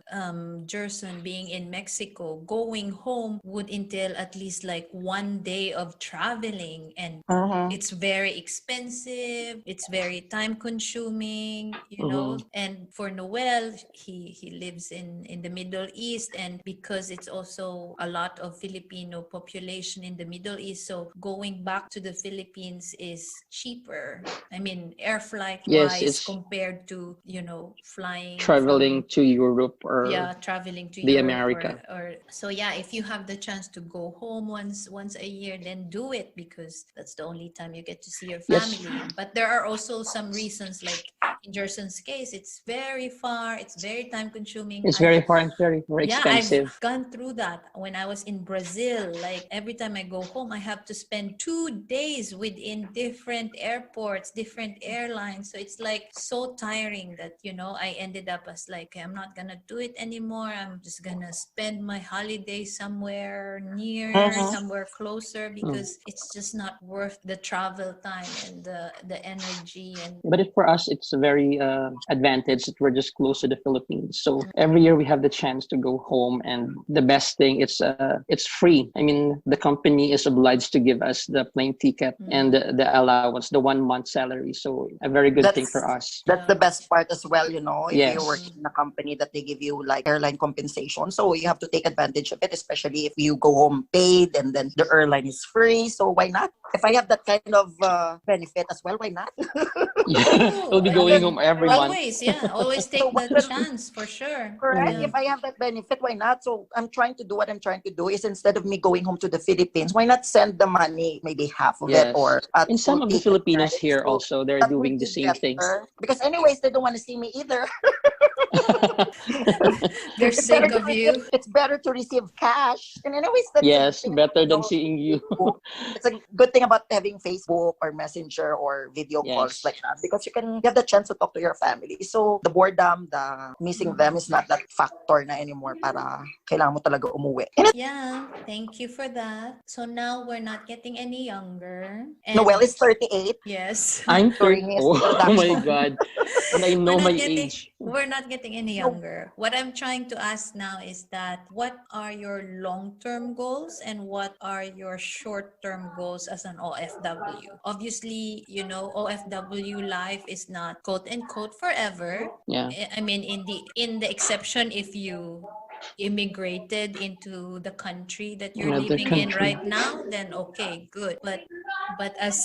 Speaker 2: Jerson being in Mexico, going home would entail at least like 1 day of traveling, and it's very expensive. It's very time consuming, And for Noel, he lives in the Middle East, and because it's also a lot of Filipino population in the Middle East, so going back to the Philippines is cheaper. I mean, air flight
Speaker 4: Yes,
Speaker 2: wise
Speaker 4: it's-
Speaker 2: compared to flying
Speaker 4: Traveling to Europe or
Speaker 2: traveling to
Speaker 4: the
Speaker 2: Europe
Speaker 4: America.
Speaker 2: or so yeah, if you have the chance to go home once a year, then do it, because that's the only time you get to see your
Speaker 4: Yes.
Speaker 2: family. But there are also some reasons, like in Jerson's case, it's very far, it's very time consuming.
Speaker 4: it's very far and very expensive.
Speaker 2: I've gone through that when I was in Brazil. Like every time I go home, I have to spend 2 days within different airports, different airlines. So it's like so tiring that, I ended up as like, I'm not gonna do it anymore. I'm just gonna spend my holiday somewhere near, somewhere closer, because it's just not worth the travel time and the energy. And
Speaker 4: But for us, it's very very advantaged that we're just close to the Philippines. So every year we have the chance to go home, and the best thing, it's free. I mean, the company is obliged to give us the plane ticket and the allowance, the 1 month salary. So a very good thing for us.
Speaker 3: That's the best part as well, if you're
Speaker 4: Yes.
Speaker 3: working in a company that they give you like airline compensation. So you have to take advantage of it, especially if you go home paid and then the airline is free. So why not? If I have that kind of benefit as well, why not?
Speaker 4: Yeah. We'll be going home every month.
Speaker 2: Always take
Speaker 3: So
Speaker 2: the chance for sure.
Speaker 3: Correct.
Speaker 2: Yeah.
Speaker 3: If I have that benefit, why not? So what I'm trying to do is, instead of me going home to the Philippines, why not send the money, maybe half of it,
Speaker 4: Yes.
Speaker 3: or
Speaker 4: And some of the
Speaker 3: ticket,
Speaker 4: Filipinos
Speaker 3: right?
Speaker 4: here
Speaker 3: So
Speaker 4: also, they're
Speaker 3: that would
Speaker 4: doing the
Speaker 3: be
Speaker 4: same thing.
Speaker 3: better. Because anyways, they don't want to see me either.
Speaker 2: They're
Speaker 3: It's
Speaker 2: sick
Speaker 3: better
Speaker 2: of you.
Speaker 3: it's better to receive cash. And anyways, that's a good
Speaker 4: Yes,
Speaker 3: thing.
Speaker 4: better than seeing you.
Speaker 3: It's a good thing about having Facebook or Messenger or video calls
Speaker 4: Yes.
Speaker 3: like that, because you can get the chance to talk to your family. So the boredom, the missing them is not that factor na anymore para kailangan mo talaga umuwi. And
Speaker 2: Yeah, thank you for that. So now we're not getting any younger. And
Speaker 3: Noel is 38
Speaker 2: yes.
Speaker 4: I'm
Speaker 3: during
Speaker 4: 30.
Speaker 3: his
Speaker 4: Oh, oh my
Speaker 3: introduction.
Speaker 4: God. And I know my age.
Speaker 2: We're not getting any younger. What I'm trying to ask now is that what are your long-term goals and what are your short-term goals as an OFW? Obviously, OFW life is not quote unquote forever.
Speaker 4: Yeah.
Speaker 2: I mean, in the exception, if you immigrated into the country that you're
Speaker 4: Another
Speaker 2: living in
Speaker 4: country.
Speaker 2: right now, then okay, good. But as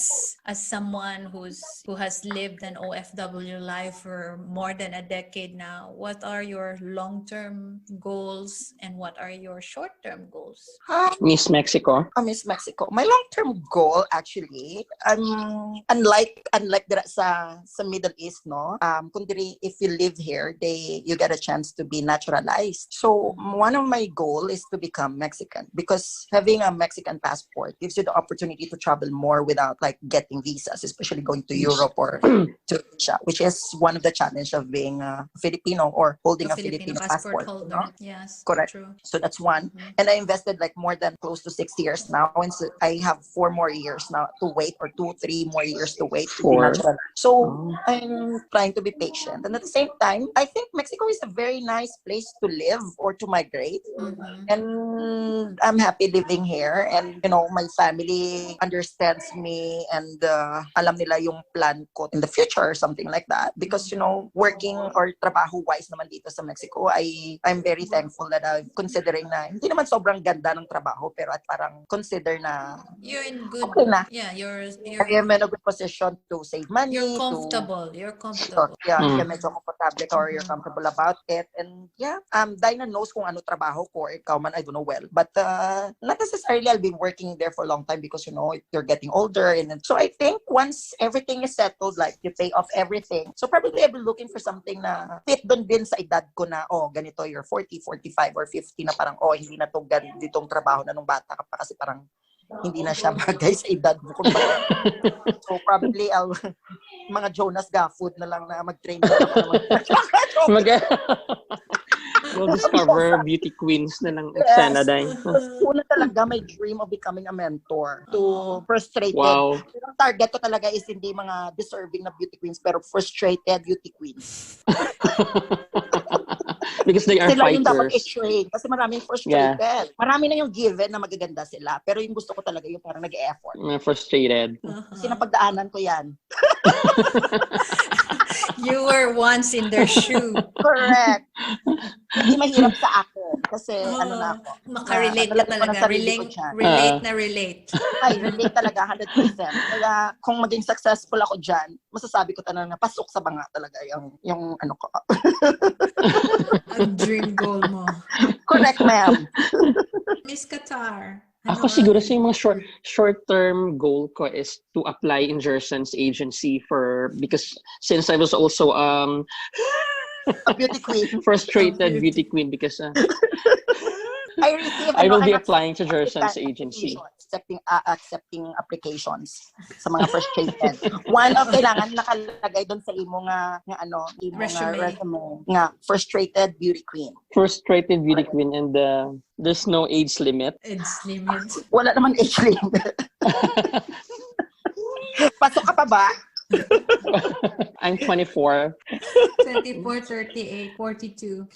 Speaker 2: someone who has lived an OFW life for more than a decade now, what are your long-term goals and what are your short-term goals?
Speaker 4: Miss Mexico.
Speaker 3: Miss Mexico. My long-term goal, actually, unlike sa Middle East, no. Kundi if you live here, you get a chance to be naturalized. So one of my goal is to become Mexican, because having a Mexican passport gives you the opportunity to travel more without like getting visas, especially going to Europe or to Asia, which is one of the challenge of being a Filipino or holding a Filipino passport.
Speaker 2: holder.
Speaker 3: No?
Speaker 2: Yes,
Speaker 3: Correct.
Speaker 2: true.
Speaker 3: So that's one. And I invested like more than close to 6 years now. And so I have 4 more years now to wait, or 2-3 more years to wait to be
Speaker 4: 4.
Speaker 3: natural. So I'm trying to be patient. And at the same time, I think Mexico is a very nice place to live or to migrate. And I'm happy living here. And, my family understands me, and alam nila yung plan ko in the future or something like that. Because, working or trabaho-wise naman dito sa Mexico, I'm very thankful that I'm considering na hindi naman sobrang ganda ng trabaho, pero at parang consider na
Speaker 2: You're in good.
Speaker 3: okay na.
Speaker 2: Yeah,
Speaker 3: I am in a good position to save money.
Speaker 2: You're comfortable. You're comfortable.
Speaker 3: Yeah, medyo komportable ka or you're comfortable about it. And yeah, Dinah knows kung ano trabaho ko, or ikaw man, I don't know well. But not necessarily I'll be working there for a long time, because, you're getting older. And so I think once everything is settled, like you pay off everything, so probably I'll be looking for something na fit dun din sa edad ko na, ganito, you're 40, 45, or 50 na parang, hindi na to ganitong trabaho na nung bata ka pa, kasi parang hindi na siya bagay sa edad mo. So probably mga Jonas Gafood na lang na mag-train na ako
Speaker 4: We'll discover beauty queens na lang eksena dahil.
Speaker 3: Una talaga, my dream of becoming a mentor to frustrated.
Speaker 4: Wow.
Speaker 3: Pero ang target ko talaga is hindi mga deserving na beauty queens, pero frustrated beauty queens.
Speaker 4: Because they are
Speaker 3: Sila yung dapat
Speaker 4: fighters.
Speaker 3: i-train. Kasi maraming frustrated. Marami na yung given na magaganda sila. Pero yung gusto ko talaga yung parang nag-e-effort.
Speaker 4: Frustrated.
Speaker 3: Kasi napagdaanan ko yan.
Speaker 2: You were once in their shoe.
Speaker 3: Correct. Hindi mahirap sa akin. Kasi na ako.
Speaker 2: Makarelate ka talaga. Relate.
Speaker 3: Ay, relate talaga 100%. Kaya kung maging successful ako dyan, masasabi ko talaga na pasok sa banga talaga yung ano ko.
Speaker 2: Ang dream goal mo.
Speaker 3: Correct, ma'am.
Speaker 2: Miss Qatar.
Speaker 4: Ako siguro sa yung mga short-term goal ko is to apply in Jerson's agency because since I was also
Speaker 3: a beauty queen.
Speaker 4: Frustrated beauty queen because I will be applying to Jerson's agency.
Speaker 3: Accepting applications sa mga frustrated. One of kailangan nakalagay doon sa imo nga resume nga frustrated beauty queen.
Speaker 4: Frustrated beauty queen, and there's no age limit.
Speaker 3: Wala naman age limit. Pasok ka pa ba?
Speaker 4: I'm 24.
Speaker 2: 24, 38, 42.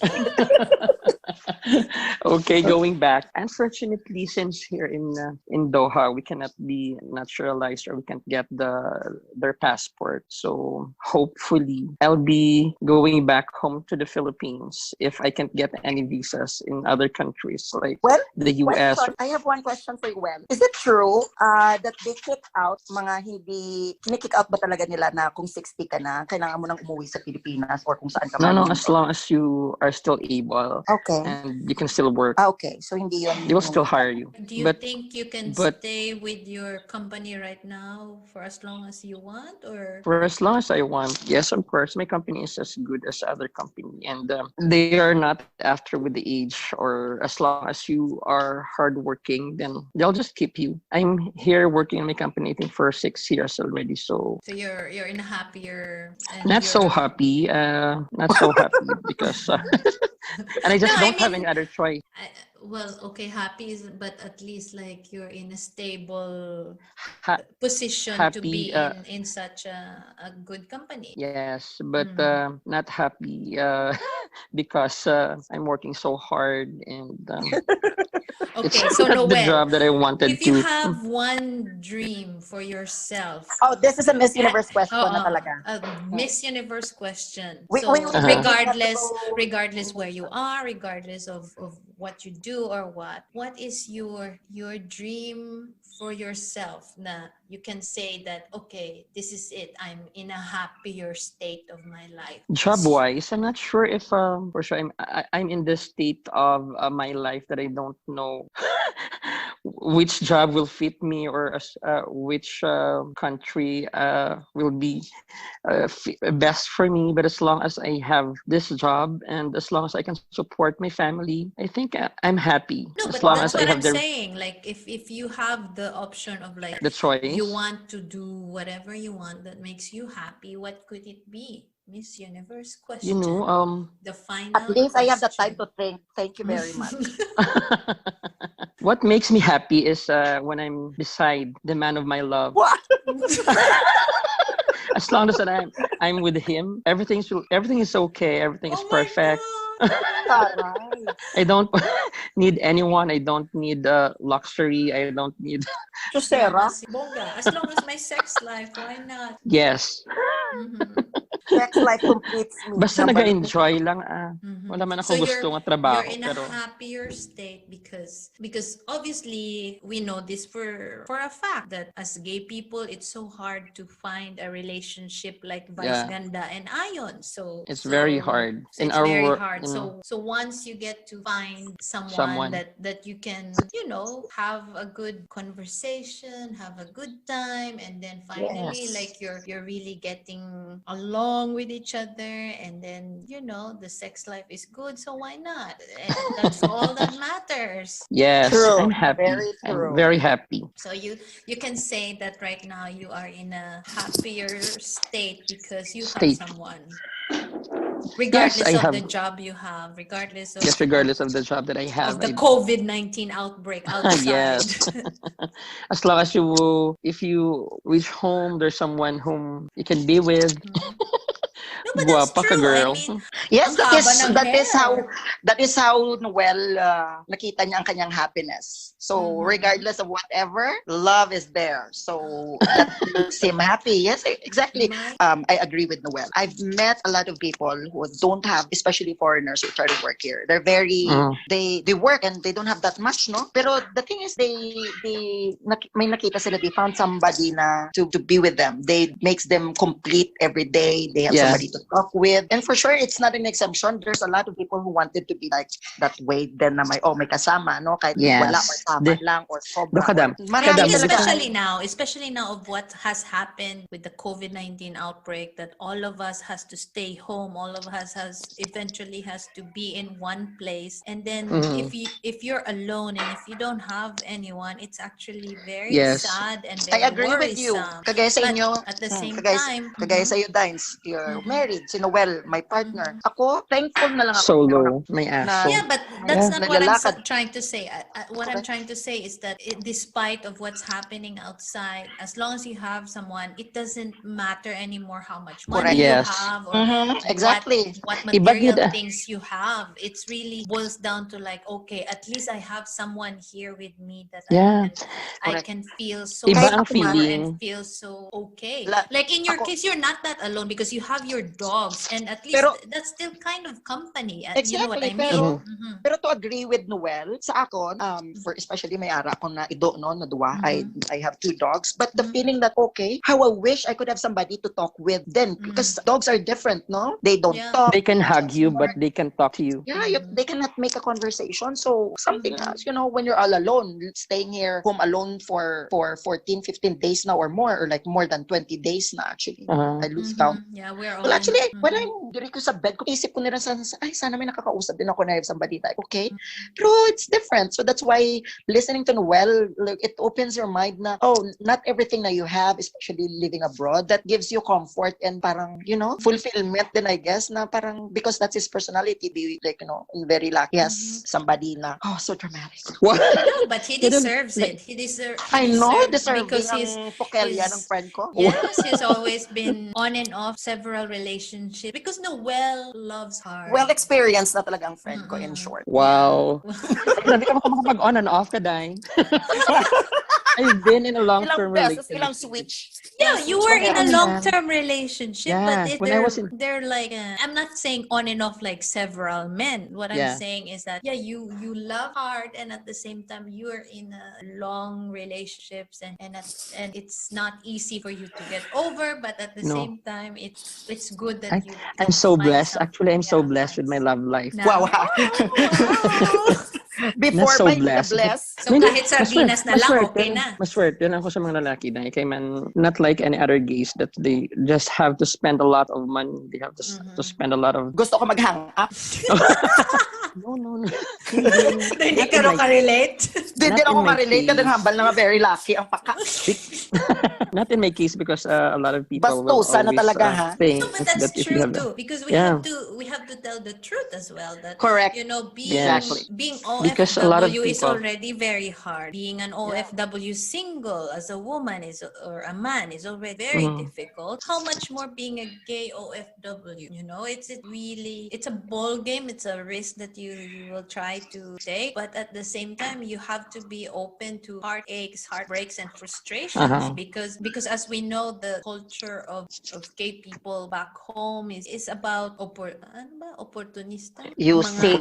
Speaker 4: Okay, going back. Unfortunately, since here in Doha, we cannot be naturalized or we can't get their passport. So hopefully, I'll be going back home to the Philippines if I can't get any visas in other countries like
Speaker 3: Well,
Speaker 4: the US.
Speaker 3: question. I have one question for you, Wen. Is it true that they kick out mga hindi, kinikick out ba talaga nila na kung 60 ka na, kailangan mo nang umuwi sa Pilipinas or kung saan ka
Speaker 4: No,
Speaker 3: man?
Speaker 4: no, as long as you are still able
Speaker 3: Okay.
Speaker 4: and you can still work,
Speaker 3: Okay, so hindi yun.
Speaker 4: they will still hire you.
Speaker 1: Do you think you can
Speaker 4: but
Speaker 1: stay with your company right now for as long as you want, or
Speaker 4: for as long as I want, yes, of course, my company is as good as other company, and they are not after with the age. Or as long as you are hardworking, then they'll just keep you. I'm here working in my company, I think, for 6 years already. So
Speaker 1: so you're in a happier and
Speaker 4: not so
Speaker 1: you're
Speaker 4: happy, not so happy because, and I
Speaker 1: no,
Speaker 4: just
Speaker 1: I
Speaker 4: don't have any
Speaker 1: mean,
Speaker 4: other choice.
Speaker 1: well, okay, happy is, but at least like you're in a stable
Speaker 4: Ha-
Speaker 1: position to
Speaker 4: happy,
Speaker 1: be in such a good company.
Speaker 4: yes, but
Speaker 1: Mm.
Speaker 4: not happy because I'm working so hard and it's
Speaker 1: Okay, so
Speaker 4: not the
Speaker 1: Noel,
Speaker 4: job that I wanted
Speaker 1: if you
Speaker 4: to.
Speaker 1: have one dream for yourself,
Speaker 3: Oh, this is a Miss
Speaker 1: at,
Speaker 3: Universe question na talaga.
Speaker 1: a Miss Universe question.
Speaker 3: We
Speaker 1: So
Speaker 3: really have to
Speaker 1: regardless,
Speaker 3: go.
Speaker 1: regardless where you are, regardless of what you do or what is your dream for yourself? Na you can say that, okay, this is it. I'm in a happier state of my life.
Speaker 4: Job wise, I'm not sure if for sure I'm in this state of my life that I don't know which job will fit me or which country will be best for me. But as long as I have this job and as long as I can support my family, I think I'm happy.
Speaker 1: No,
Speaker 4: As
Speaker 1: but
Speaker 4: long
Speaker 1: that's
Speaker 4: as I
Speaker 1: what
Speaker 4: have
Speaker 1: I'm saying. Like if you have the option of like
Speaker 4: the
Speaker 1: you
Speaker 4: choice.
Speaker 1: want to do whatever you want that makes you happy, what could it be? Miss Universe
Speaker 4: You know,
Speaker 1: question. The
Speaker 3: At
Speaker 1: final
Speaker 3: least I have the time
Speaker 1: question.
Speaker 3: to think. Thank you very much.
Speaker 4: what makes me happy is when I'm beside the man of my love.
Speaker 3: What?
Speaker 4: As long as that I'm with him, everything is okay. Everything is
Speaker 1: Oh my
Speaker 4: perfect.
Speaker 1: God.
Speaker 3: Taray.
Speaker 4: I don't need anyone. I don't need luxury. I don't need.
Speaker 3: Chusera,
Speaker 1: Si Bongga. As long as my sex life, why not?
Speaker 4: Yes.
Speaker 1: Mm-hmm.
Speaker 3: sex life completes me.
Speaker 4: Basta
Speaker 3: Number one.
Speaker 4: nag-enjoy lang.
Speaker 1: Mm-hmm.
Speaker 4: Wala man
Speaker 1: So
Speaker 4: ako gusto ng
Speaker 1: you're
Speaker 4: trabaho.
Speaker 1: in a
Speaker 4: Pero
Speaker 1: happier state because obviously we know this for a fact that as gay people it's so hard to find a relationship like Vice
Speaker 4: yeah,
Speaker 1: Ganda and Ayon. So
Speaker 4: it's very hard
Speaker 1: so
Speaker 4: in
Speaker 1: it's
Speaker 4: our
Speaker 1: very
Speaker 4: work.
Speaker 1: hard. So once you get to find someone
Speaker 4: Someone.
Speaker 1: that you can, have a good conversation, have a good time, and then finally
Speaker 3: Yes.
Speaker 1: like you're really getting along with each other, and then the sex life is good, so why not? That's all that matters.
Speaker 4: Yes,
Speaker 3: True.
Speaker 4: I'm happy.
Speaker 3: Very
Speaker 4: I'm
Speaker 3: true.
Speaker 4: very happy.
Speaker 1: So you can say that right now you are in a happier state because you have
Speaker 4: State.
Speaker 1: someone,
Speaker 4: Yes, I
Speaker 1: regardless of
Speaker 4: have.
Speaker 1: the job you have, regardless of
Speaker 4: Yes, regardless of the job that I have,
Speaker 1: the
Speaker 4: I
Speaker 1: COVID-19 outbreak outside.
Speaker 4: yes. As long as if you reach home, there's someone whom you can be with.
Speaker 1: No, but that's
Speaker 4: Guwapa ka,
Speaker 1: true. I
Speaker 4: girl.
Speaker 1: mean,
Speaker 3: Yes,
Speaker 1: ang haba ng hair.
Speaker 3: that is how Noel nakita niya ang kanyang happiness. So regardless of whatever, love is there. So that makes him happy. Yes, exactly.
Speaker 1: My
Speaker 3: I agree with Noel. I've met a lot of people who don't have, especially foreigners who try to work here. They're very
Speaker 4: Mm.
Speaker 3: they work and they don't have that much, no? Pero the thing is may nakita sila, they found somebody na to be with them. They makes them complete every day. They have
Speaker 4: Yeah.
Speaker 3: somebody to talk with. And for sure, it's not an exemption. There's a lot of people who wanted to be like that way. Then na may kasama, no? Kahit wala or
Speaker 4: Yes.
Speaker 3: tama lang or sobra.
Speaker 4: Kadam.
Speaker 1: I
Speaker 3: Marami
Speaker 1: think
Speaker 4: Kadam,
Speaker 3: talaga.
Speaker 1: especially now of what has happened with the COVID-19 outbreak, that all of us has to stay home, all of us eventually has to be in one place, and then if you're alone and if you don't have anyone, it's actually very
Speaker 4: Yes.
Speaker 1: sad and
Speaker 3: I
Speaker 1: very
Speaker 3: agree with you.
Speaker 1: worrisome.
Speaker 3: Kagaya sa
Speaker 1: But
Speaker 3: inyo,
Speaker 1: at the same
Speaker 3: kagaya
Speaker 1: time,
Speaker 3: sa iyo, Dines, you're married. married. Si Noel, my partner. Ako, thankful na lang ako.
Speaker 4: Solo, may
Speaker 3: Na,
Speaker 4: aso.
Speaker 2: Yeah, but
Speaker 3: yeah,
Speaker 2: that's not what I'm
Speaker 3: naglalakad.
Speaker 2: trying to say. What I'm
Speaker 3: Correct.
Speaker 2: trying to say is that despite of what's happening outside, as long as you have someone, it doesn't matter anymore how much money
Speaker 3: Correct.
Speaker 2: you
Speaker 4: Yes.
Speaker 2: have or what
Speaker 3: Exactly.
Speaker 2: material
Speaker 4: Ibagid.
Speaker 2: things you have. It's really boils down to like, okay, at least I have someone here with me that
Speaker 4: Yeah.
Speaker 2: I
Speaker 3: Correct.
Speaker 2: can feel so
Speaker 4: Iba
Speaker 3: Kahit
Speaker 4: ang
Speaker 3: ako man,
Speaker 2: secure and
Speaker 4: feeling.
Speaker 2: feel so okay.
Speaker 3: La-
Speaker 2: Like in your
Speaker 3: ako,
Speaker 2: case, you're not that alone because you have your dogs, and at least
Speaker 3: pero,
Speaker 2: that's still kind of company. You know what
Speaker 3: exactly,
Speaker 2: I
Speaker 3: pero,
Speaker 2: mean? Mm-hmm.
Speaker 3: pero to agree with Noel, sa akon, for especially may ara ko na ido, no, na duwa, I have 2 dogs, but the feeling that, okay, how I wish I could have somebody to talk with then, because dogs are different, no? They don't
Speaker 2: Yeah.
Speaker 3: talk.
Speaker 4: They can hug
Speaker 3: just
Speaker 4: you,
Speaker 3: bark.
Speaker 4: but they can talk to you.
Speaker 3: Yeah, they cannot make a conversation. So something else, when you're all alone, staying here home alone for 14, 15 days now or more, or like more than 20 days na actually. I lose count.
Speaker 2: Yeah, we're all
Speaker 3: Well, actually, when I'm diri ko sa bed ko, isip ko nila ay, sana may nakakausap din ako na have somebody like, okay. Pero it's different. So that's why listening to Noel, like, it opens your mind na, not everything that you have, especially living abroad, that gives you comfort and parang, fulfillment then I guess, na parang, because that's his personality, be like, very lucky. Yes, somebody na, so dramatic.
Speaker 4: What?
Speaker 2: No, but he deserves
Speaker 4: like,
Speaker 2: it. He deserves.
Speaker 3: I know, deserving
Speaker 2: because
Speaker 3: ang pokelya ng friend ko.
Speaker 2: yes, he's always been on and off several relationships because Noel loves hard.
Speaker 3: Well experienced na talaga ang friend ko, in short.
Speaker 4: wow. Grabe ka makapag-on and off ka, Day. I've been in a long-term
Speaker 3: Ilang beses,
Speaker 4: relationship.
Speaker 3: ilang switch.
Speaker 2: Yeah,
Speaker 3: Ilang
Speaker 2: you
Speaker 3: switch
Speaker 2: were
Speaker 3: na
Speaker 2: in a
Speaker 3: meron.
Speaker 2: long-term relationship,
Speaker 4: Yeah,
Speaker 2: but
Speaker 4: when I was in-
Speaker 2: they're like I'm not saying on and off like several men. What I'm
Speaker 4: Yeah.
Speaker 2: saying is that you love hard, and at the same time you're in a long relationships, and it's not easy for you to get over, but at the
Speaker 4: No.
Speaker 2: same time it's good that you
Speaker 4: I'm so
Speaker 2: find
Speaker 4: blessed.
Speaker 2: some-
Speaker 4: Actually, I'm so
Speaker 2: yeah,
Speaker 4: blessed with my love life.
Speaker 2: now.
Speaker 3: Wow.
Speaker 2: Wow.
Speaker 3: Before
Speaker 4: so
Speaker 3: pa, hindi ka
Speaker 4: blessed.
Speaker 3: blessed.
Speaker 2: So kahit sardinas na lang, okay na.
Speaker 4: Maswerte na ako sa mga lalaki na kay man, not like any other gays that they just have to spend a lot of money. They have to spend a lot of...
Speaker 3: Gusto ko mag-hang up.
Speaker 4: No.
Speaker 2: Hindi ka rin ka-relate.
Speaker 3: Hindi
Speaker 4: Not
Speaker 3: ako
Speaker 4: in my
Speaker 3: ma-relate ka
Speaker 4: case.
Speaker 3: din hambal na nga very lucky ang paka.
Speaker 4: Not in my case because a lot of people will
Speaker 3: Bastusa na
Speaker 4: always
Speaker 3: talaga, ha?
Speaker 4: think
Speaker 2: No, but that's
Speaker 4: that if you
Speaker 2: true
Speaker 4: have...
Speaker 2: too, because
Speaker 4: Yeah.
Speaker 2: we have to tell the truth as well. That
Speaker 3: Correct.
Speaker 4: Yes.
Speaker 2: being
Speaker 4: Because a lot of
Speaker 2: OFW is
Speaker 4: people-
Speaker 2: already very hard. Being an OFW single as a woman or a man is already very difficult. How much more being a gay OFW? It's a ball game. It's a risk that you will try to take, but at the same time you have to be open to heartaches, heartbreaks, and frustrations because as we know, the culture of gay people back home is about opportunista.
Speaker 3: Using.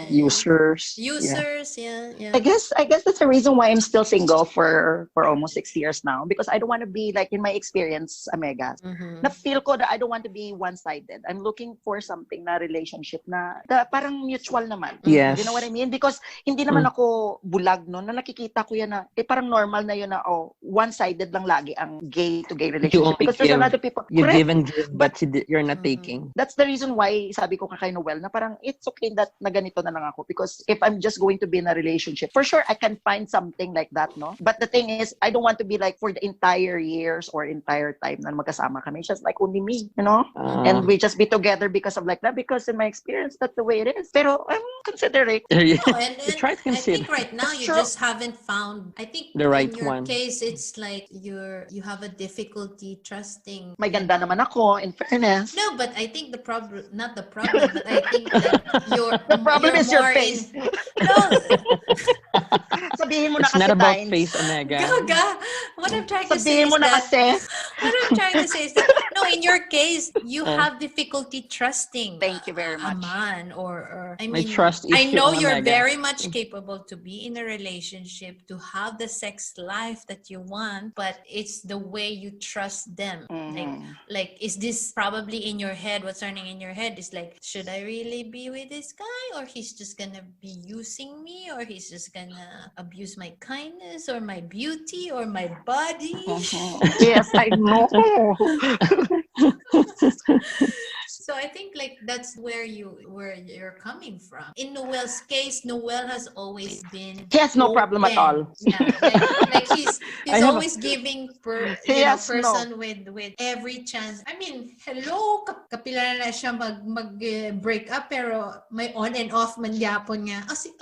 Speaker 4: users.
Speaker 2: Users, yeah.
Speaker 3: I guess that's the reason why I'm still single for almost 6 years now, because I don't want to be like, in my experience, Amega, na feel ko that I don't want to be one-sided. I'm looking for something na relationship na parang mutual naman.
Speaker 4: Yes.
Speaker 3: You know what I mean? Because hindi naman ako bulag, no, na nakikita ko yan na parang normal na yun na one-sided lang lagi ang gay to gay relationship, because there's a lot of people.
Speaker 4: You
Speaker 3: Correct.
Speaker 4: give and give, but you're not taking.
Speaker 3: That's the reason why sabi ko kay Noel na parang it's okay that na ganito na lang ako, because if I'm just going to be in a relationship, for sure I can find something like that, no? But the thing is, I don't want to be like for the entire years or entire time na magkasama kami. It's just like only me, and we just be together because of like that, because in my experience, that's the way it is. Pero I'm considerate.
Speaker 2: No, and
Speaker 4: Try to
Speaker 2: I think
Speaker 4: consider.
Speaker 2: right now you just haven't found. I think
Speaker 4: The right
Speaker 2: in your
Speaker 4: one.
Speaker 2: case, it's like you have a difficulty trusting.
Speaker 3: May ganda naman ako, in fairness.
Speaker 2: No, but I think the problem, not the problem, but I think that
Speaker 3: The problem
Speaker 2: you're
Speaker 3: is your
Speaker 2: more
Speaker 3: face.
Speaker 2: No,
Speaker 3: Sabihin mo na
Speaker 4: It's
Speaker 3: kasi,
Speaker 4: not about
Speaker 3: Tynes.
Speaker 4: face, Omega.
Speaker 2: Gaga. What I'm trying to say
Speaker 3: Sabihin
Speaker 2: is
Speaker 3: mo na
Speaker 2: that.
Speaker 3: kasi.
Speaker 2: What I'm trying to say is that no, in your case, you have difficulty trusting.
Speaker 3: Thank you very
Speaker 2: A
Speaker 3: much.
Speaker 2: man or I
Speaker 4: May
Speaker 2: mean,
Speaker 4: trust
Speaker 2: I
Speaker 4: issue
Speaker 2: know
Speaker 4: ang
Speaker 2: you're
Speaker 4: Omega.
Speaker 2: very much capable to be in a relationship, to have the sex life that you want, but it's the way you trust them. Like is this probably in your head? What's running in your head is like, should I really be with this guy, or he's just gonna be using me, or he's just gonna abuse my kindness or my beauty or my body?
Speaker 3: Yes, I know.
Speaker 2: So I think like that's where you're coming from. In Noel's case, Noel has always been
Speaker 3: He has no problem at all.
Speaker 2: open. Yeah, like he's
Speaker 4: I have
Speaker 2: always giving
Speaker 3: He has
Speaker 2: person with every chance. I mean, hello, kapila na siya mag break up pero may on and off man gyapon nga. Oh, sige,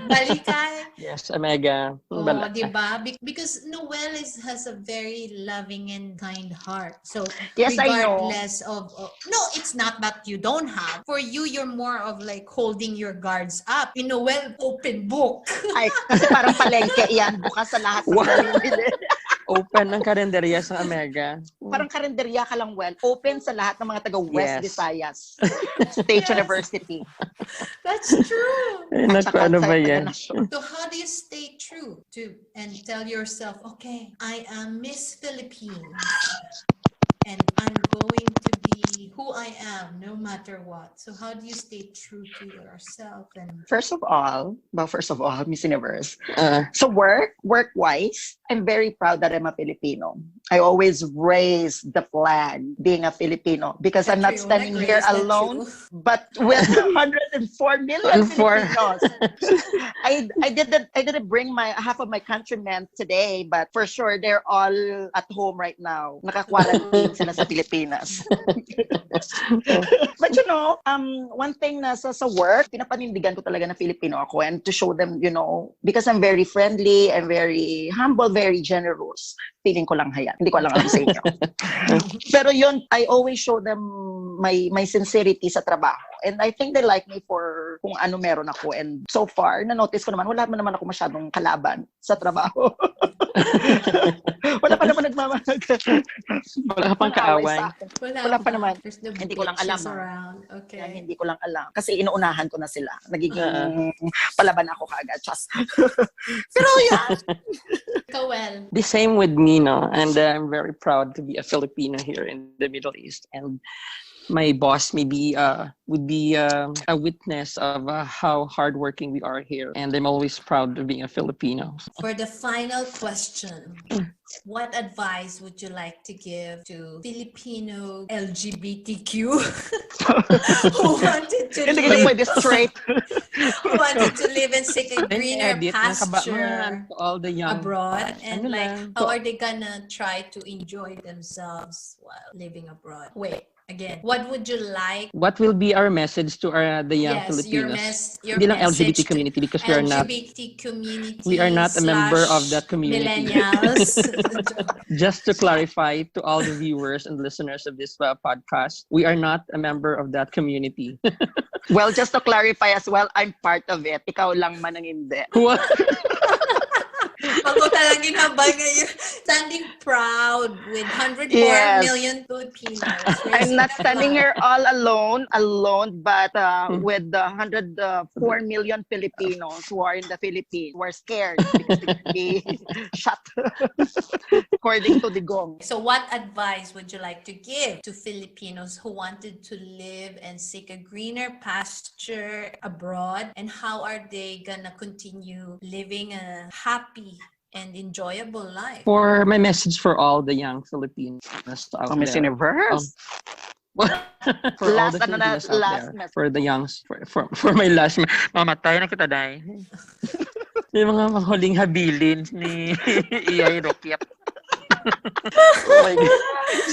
Speaker 2: balikan.
Speaker 4: Yes, Omega.
Speaker 2: Oh, di ba? Because Noel has a very loving and kind heart. So
Speaker 3: Yes, I know.
Speaker 2: regardless of no, it's not that you don't have. For you, you're more of like holding your guards up. In Noel, open book.
Speaker 3: Ay, kasi parang palengke yan. Bukas sa lahat ng bili.
Speaker 4: Open ng karinderya sa Omega.
Speaker 3: Parang karinderya ka lang, well. Open sa lahat ng mga taga West
Speaker 4: Yes.
Speaker 3: Visayas State
Speaker 2: Yes.
Speaker 3: University.
Speaker 2: That's true.
Speaker 4: Ay, naku, ano ba yan?
Speaker 2: So how do you stay true to and tell yourself, okay, I am Miss Philippines and I'm going to be who I am no matter what. So how do you stay true to yourself? And
Speaker 3: First of all, Miss Universe. So work-wise, I'm very proud that I'm a Filipino. I always raise the flag being a Filipino because I'm not standing here alone, but with 104 million Filipinos. I didn't bring my half of my countrymen today, but for sure they're all at home right now. Naka-quarantine sila sa Pilipinas. But one thing na sa work, pinapanindigan ko talaga na Filipino ako, and to show them, because I'm very friendly, I'm very humble, very generous. Feeling ko lang hayan. Hindi ko alam sa inyo. Pero yun, I always show them my sincerity sa trabaho. And I think they like me for kung ano meron ako. And so far, na-notice ko naman, wala naman ako masyadong kalaban sa trabaho. Wala pa naman nagmamahal.
Speaker 4: Wala ka pang kaaway.
Speaker 3: Wala pa naman.
Speaker 2: No,
Speaker 3: hindi ko lang alam.
Speaker 2: Okay.
Speaker 3: Yan, hindi ko lang alam. Kasi inuunahan ko na sila. Nagiging palaban ako kaagad. Just. Pero yan.
Speaker 2: Well.
Speaker 4: The same with me, no? And I'm very proud to be a Filipino here in the Middle East. And my boss maybe would be a witness of how hardworking we are here. And I'm always proud of being a Filipino.
Speaker 2: For the final question, what advice would you like to give to Filipino LGBTQ who wanted to live and seek a greener pasture
Speaker 4: all the young
Speaker 2: abroad, and how are they gonna try to enjoy themselves while living abroad? Wait. Again, what would you like?
Speaker 4: What will be our message to the young Filipinos?
Speaker 2: Hindi
Speaker 4: lang LGBT community because we are not.
Speaker 2: LGBT community.
Speaker 4: We are not a member of that community.
Speaker 2: Millennials.
Speaker 4: Just to clarify to all the viewers and listeners of this podcast, we are not a member of that community.
Speaker 3: Well, just to clarify as well, I'm part of it. Ikaw lang man ang hindi.
Speaker 4: What?
Speaker 2: Ako talagang ginabay ngayon. Standing proud with 104 million Filipinos.
Speaker 3: I'm not standing here all alone, but with the 104 million Filipinos who are in the Philippines, who are scared because they could be shot, according to the Gong.
Speaker 2: So what advice would you like to give to Filipinos who wanted to live and seek a greener pasture abroad? And how are they gonna continue living a happy and enjoyable life?
Speaker 4: For my message for all the young Filipinos out
Speaker 3: Miss
Speaker 4: there.
Speaker 3: Universe.
Speaker 4: For all the Filipinos out there. For the youngs. For my last. Mamatay na kita dahil. Yung mga huling habilin ni Iyay Rokyap. Oh my God.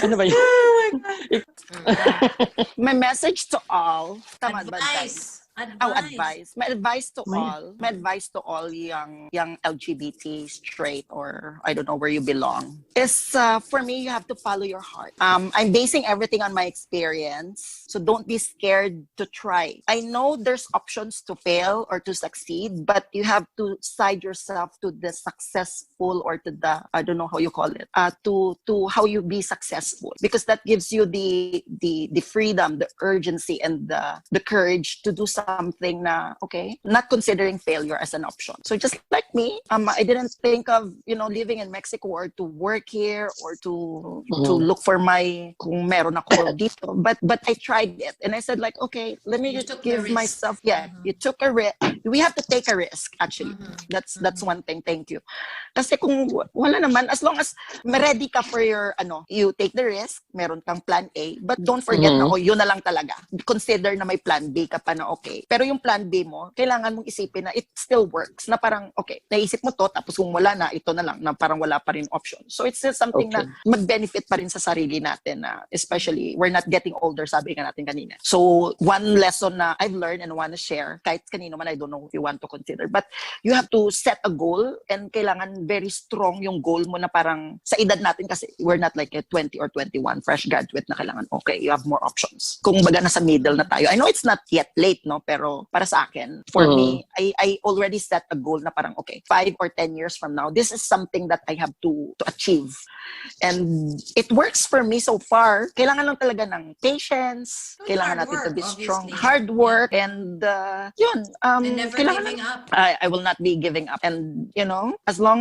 Speaker 4: Ano ba yun?
Speaker 2: Oh my God.
Speaker 3: My message to all.
Speaker 2: Advice.
Speaker 3: My advice to all young LGBT, straight, or I don't know where you belong, is for me, you have to follow your heart. I'm basing everything on my experience, so don't be scared to try. I know there's options to fail or to succeed, but you have to side yourself to the successful, or to the, I don't know how you call it, to how you be successful, because that gives you the freedom, the urgency, and the courage to do something something na, okay, not considering failure as an option. So just like me, I didn't think of, living in Mexico or to work here or to look for my, kung meron ako dito. But I tried it. And I said like, okay, let me
Speaker 2: You
Speaker 3: just
Speaker 2: took the
Speaker 3: give
Speaker 2: risk.
Speaker 3: myself, you took a risk. We have to take a risk, actually. That's one thing. Thank you. Kasi kung wala naman, as long as ready ka for your, you take the risk, meron kang plan A, but don't forget na, yun na lang talaga. Consider na may plan B ka pa na okay. Pero yung plan B mo, kailangan mong isipin na it still works. Na parang, okay, naisip mo to, tapos kung wala na, ito na lang, na parang wala pa rin option. So it's still something na mag-benefit pa rin sa sarili natin, na especially, we're not getting older, sabi nga natin kanina. So one lesson na I've learned and want to share, kahit kanino man, I don't know if you want to consider, but you have to set a goal, and kailangan very strong yung goal mo, na parang sa edad natin, kasi we're not like a 20 or 21 fresh graduate na kailangan, okay, you have more options. Kung baga nasa middle na tayo, I know it's not yet late, no, pero para sa akin, for me, I already set a goal na parang, okay, 5 or 10 years from now, this is something that I have to achieve. And it works for me so far. Kailangan lang talaga ng patience, kailangan natin to be strong, hard work, and yun,
Speaker 2: and never
Speaker 3: kailangan
Speaker 2: giving up.
Speaker 3: I will not be giving up. And as long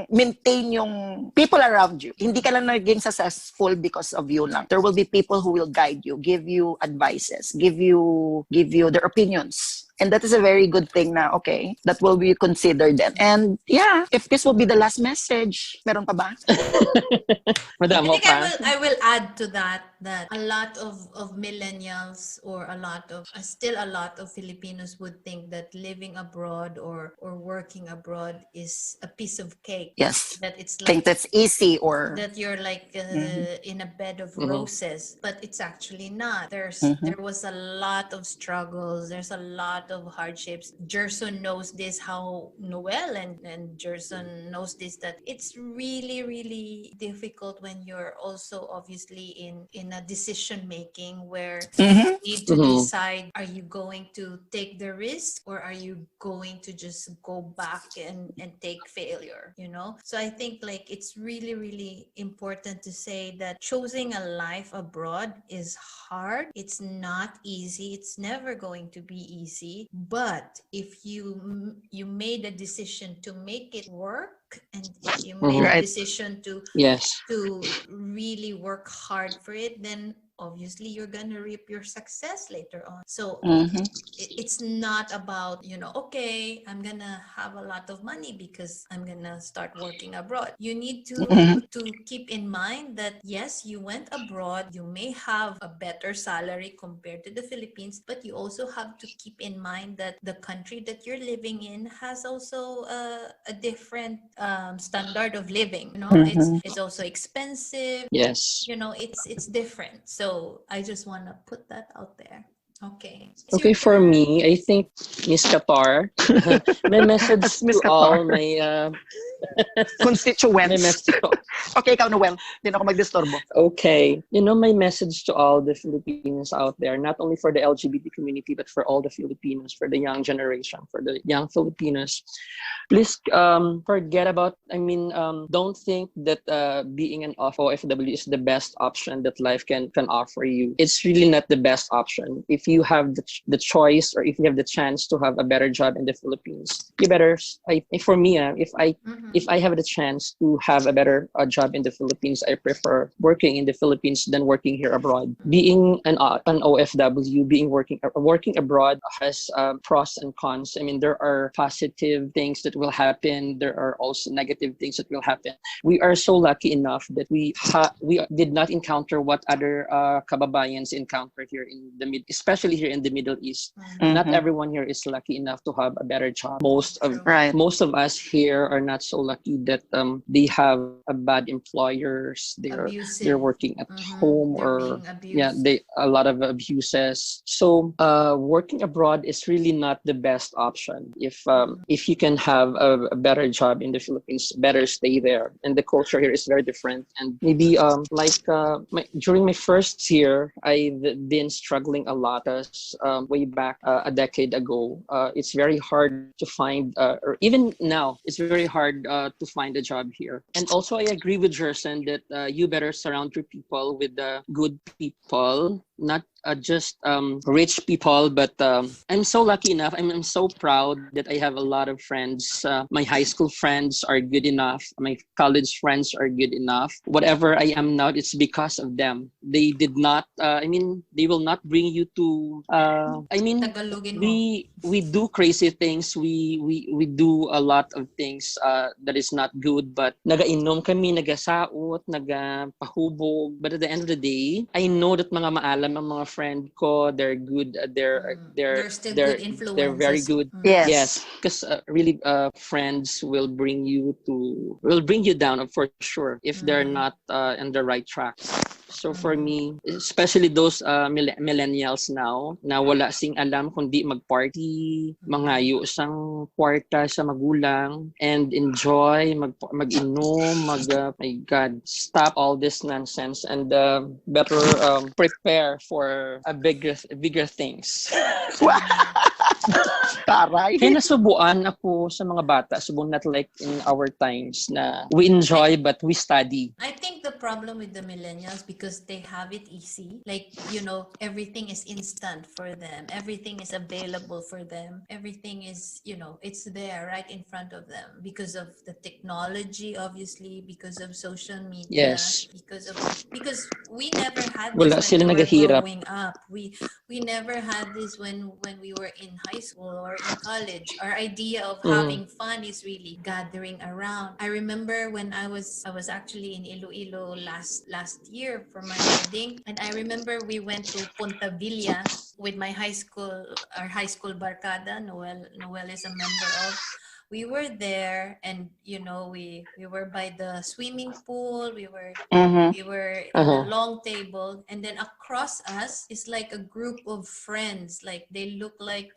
Speaker 3: maintain yung people around you. Hindi ka lang naging successful because of you lang. There will be people who will guide you, give you advices, give you their opinions. And that is a very good thing na, okay, that will be considered then. And yeah, if this will be the last message, meron pa ba?
Speaker 2: I will add to that a lot of millennials, or still a lot of Filipinos would think that living abroad or working abroad is a piece of cake.
Speaker 3: Yes.
Speaker 2: That it's like,
Speaker 3: think that's easy, or
Speaker 2: that you're like in a bed of roses, but it's actually not. There was a lot of struggles. There's a lot of hardships. Gerson knows this, how Noel and Gerson knows this, that it's really, really difficult when you're also obviously in a decision making where you need to decide, are you going to take the risk, or are you going to just go back and take failure, So I think like it's really, really important to say that choosing a life abroad is hard. It's not easy. It's never going to be easy. But if you made a decision to make it work, and if you made a decision to really work hard for it, then obviously you're gonna reap your success later on. So it's not about, okay, I'm gonna have a lot of money because I'm gonna start working abroad. You need to keep in mind that yes, you went abroad, you may have a better salary compared to the Philippines, but you also have to keep in mind that the country that you're living in has also a different standard of living. It's also expensive.
Speaker 4: Yes.
Speaker 2: It's different. So I just want to put that out there. Okay.
Speaker 4: Okay, for me, I think Miss Qatar, my message
Speaker 3: Miss
Speaker 4: to all
Speaker 3: Qatar.
Speaker 4: my
Speaker 3: constituents. Okay, ikaw, Noel. Hindi na ako magdisturbo.
Speaker 4: Okay. My message to all the Filipinos out there, not only for the LGBT community, but for all the Filipinos, for the young generation, for the young Filipinos, please forget about, don't think that being an OFW is the best option that life can offer you. It's really not the best option. If you have the choice, or if you have the chance to have a better job in the Philippines, you better, for me, if I have the chance to have a better job in the Philippines, I prefer working in the Philippines than working here abroad. Being an OFW, working abroad has pros and cons. There are positive things that will happen. There are also negative things that will happen. We are so lucky enough that we did not encounter what other kababayans encounter here in especially here in the Middle East. Not everyone here is lucky enough to have a better job. Most of us here are not so lucky that they have a bad employers. They're working at home, or a lot of abuses. So working abroad is really not the best option. If you can have a better job in the Philippines, better stay there. And the culture here is very different. And maybe during my first year, I've been struggling a lot. Way back a decade ago, it's very hard to find, or even now, it's very hard to find a job here. And also, I agree with Jerson that you better surround your people with good people, not just rich people, but I'm so lucky enough. I'm so proud that I have a lot of friends. My high school friends are good enough. My college friends are good enough. Whatever I am now, it's because of them. They did not. They will not bring you to.
Speaker 2: Tagalogin mo.
Speaker 4: We do crazy things. We do a lot of things that is not good. But nagainom kami, nagasaot, nagapahubog. But at the end of the day, I know that mga maalam ang mga friend ko. They're good.
Speaker 2: They're still good influences.
Speaker 4: They're very good.
Speaker 3: Yes.
Speaker 4: Yes, because really, friends will bring you down for sure if they're not on the right track. So for me, especially those millennials now, na wala sing alam kundi mag-party, mangayo sang kwarta sa magulang, and enjoy, mag-inom, my God, stop all this nonsense and better prepare for bigger things.
Speaker 3: Taray.
Speaker 4: Kaya nasubuan ako sa mga bata, subong not like in our times na we enjoy but we study.
Speaker 2: I think the problem with the millennials, because they have it easy, like, everything is instant for them, everything is available for them, everything is, it's there right in front of them because of the technology, obviously, because of social media.
Speaker 4: Yes.
Speaker 2: Because we never had this
Speaker 4: Wala
Speaker 2: when
Speaker 4: sila
Speaker 2: we were
Speaker 4: naghahirap.
Speaker 2: growing up. We never had this when we were in high school or in college. Our idea of having fun is really gathering around. I remember when I was actually in Iloilo last year for my wedding, and I remember we went to Punta Villa with our high school barkada. Noel is a member of. We were there, and we were by the swimming pool. We were in a long table, and then across us is like a group of friends. Like, they look like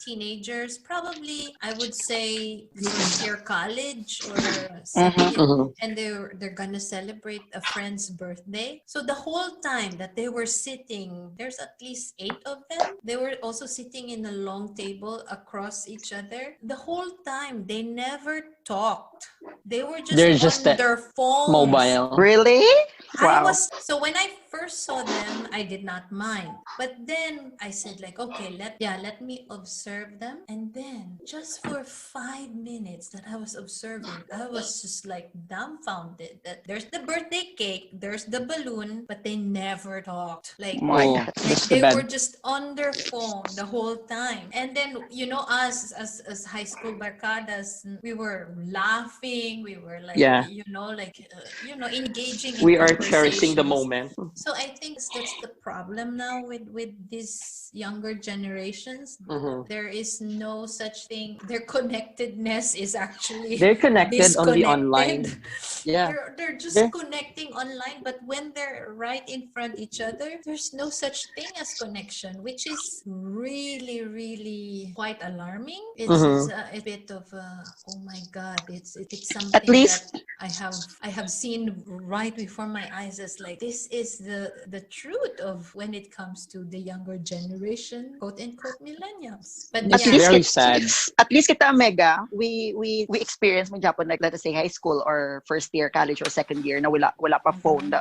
Speaker 2: teenagers, probably I would say first year college or second year, and they're gonna celebrate a friend's birthday. So the whole time that they were sitting, there's at least 8 of them. They were also sitting in a long table across each other. The whole time they never talked. They were just on their phones.
Speaker 4: Mobile.
Speaker 3: Really? Wow.
Speaker 2: So when I first saw them, I did not mind. But then I said, like, okay, let me observe them. And then just for 5 minutes that I was observing, I was just like dumbfounded that there's the birthday cake, there's the balloon, but they never talked. Like, they were just on their phone the whole time. And then, us as high school barkadas, we were laughing. We were like, engaging in
Speaker 4: We are cherishing the
Speaker 2: conversations.
Speaker 4: moment.
Speaker 2: So I think that's the problem now with these younger generations. There is no such thing. Their connectedness is actually
Speaker 4: They're connected only
Speaker 2: disconnected.
Speaker 4: online. Yeah.
Speaker 2: They're just connecting online, but when they're right in front of each other, there's no such thing as connection, which is really, really quite alarming. It's a bit of oh my God, it's something
Speaker 3: At least
Speaker 2: that I have seen right before my eyes. As like, this is the truth of when it comes to the younger generation, quote unquote millennials. But
Speaker 4: It's very sad.
Speaker 3: At least kita Mega, we experience mo Japan, like let us say high school or first year college or second year na wala pa phone.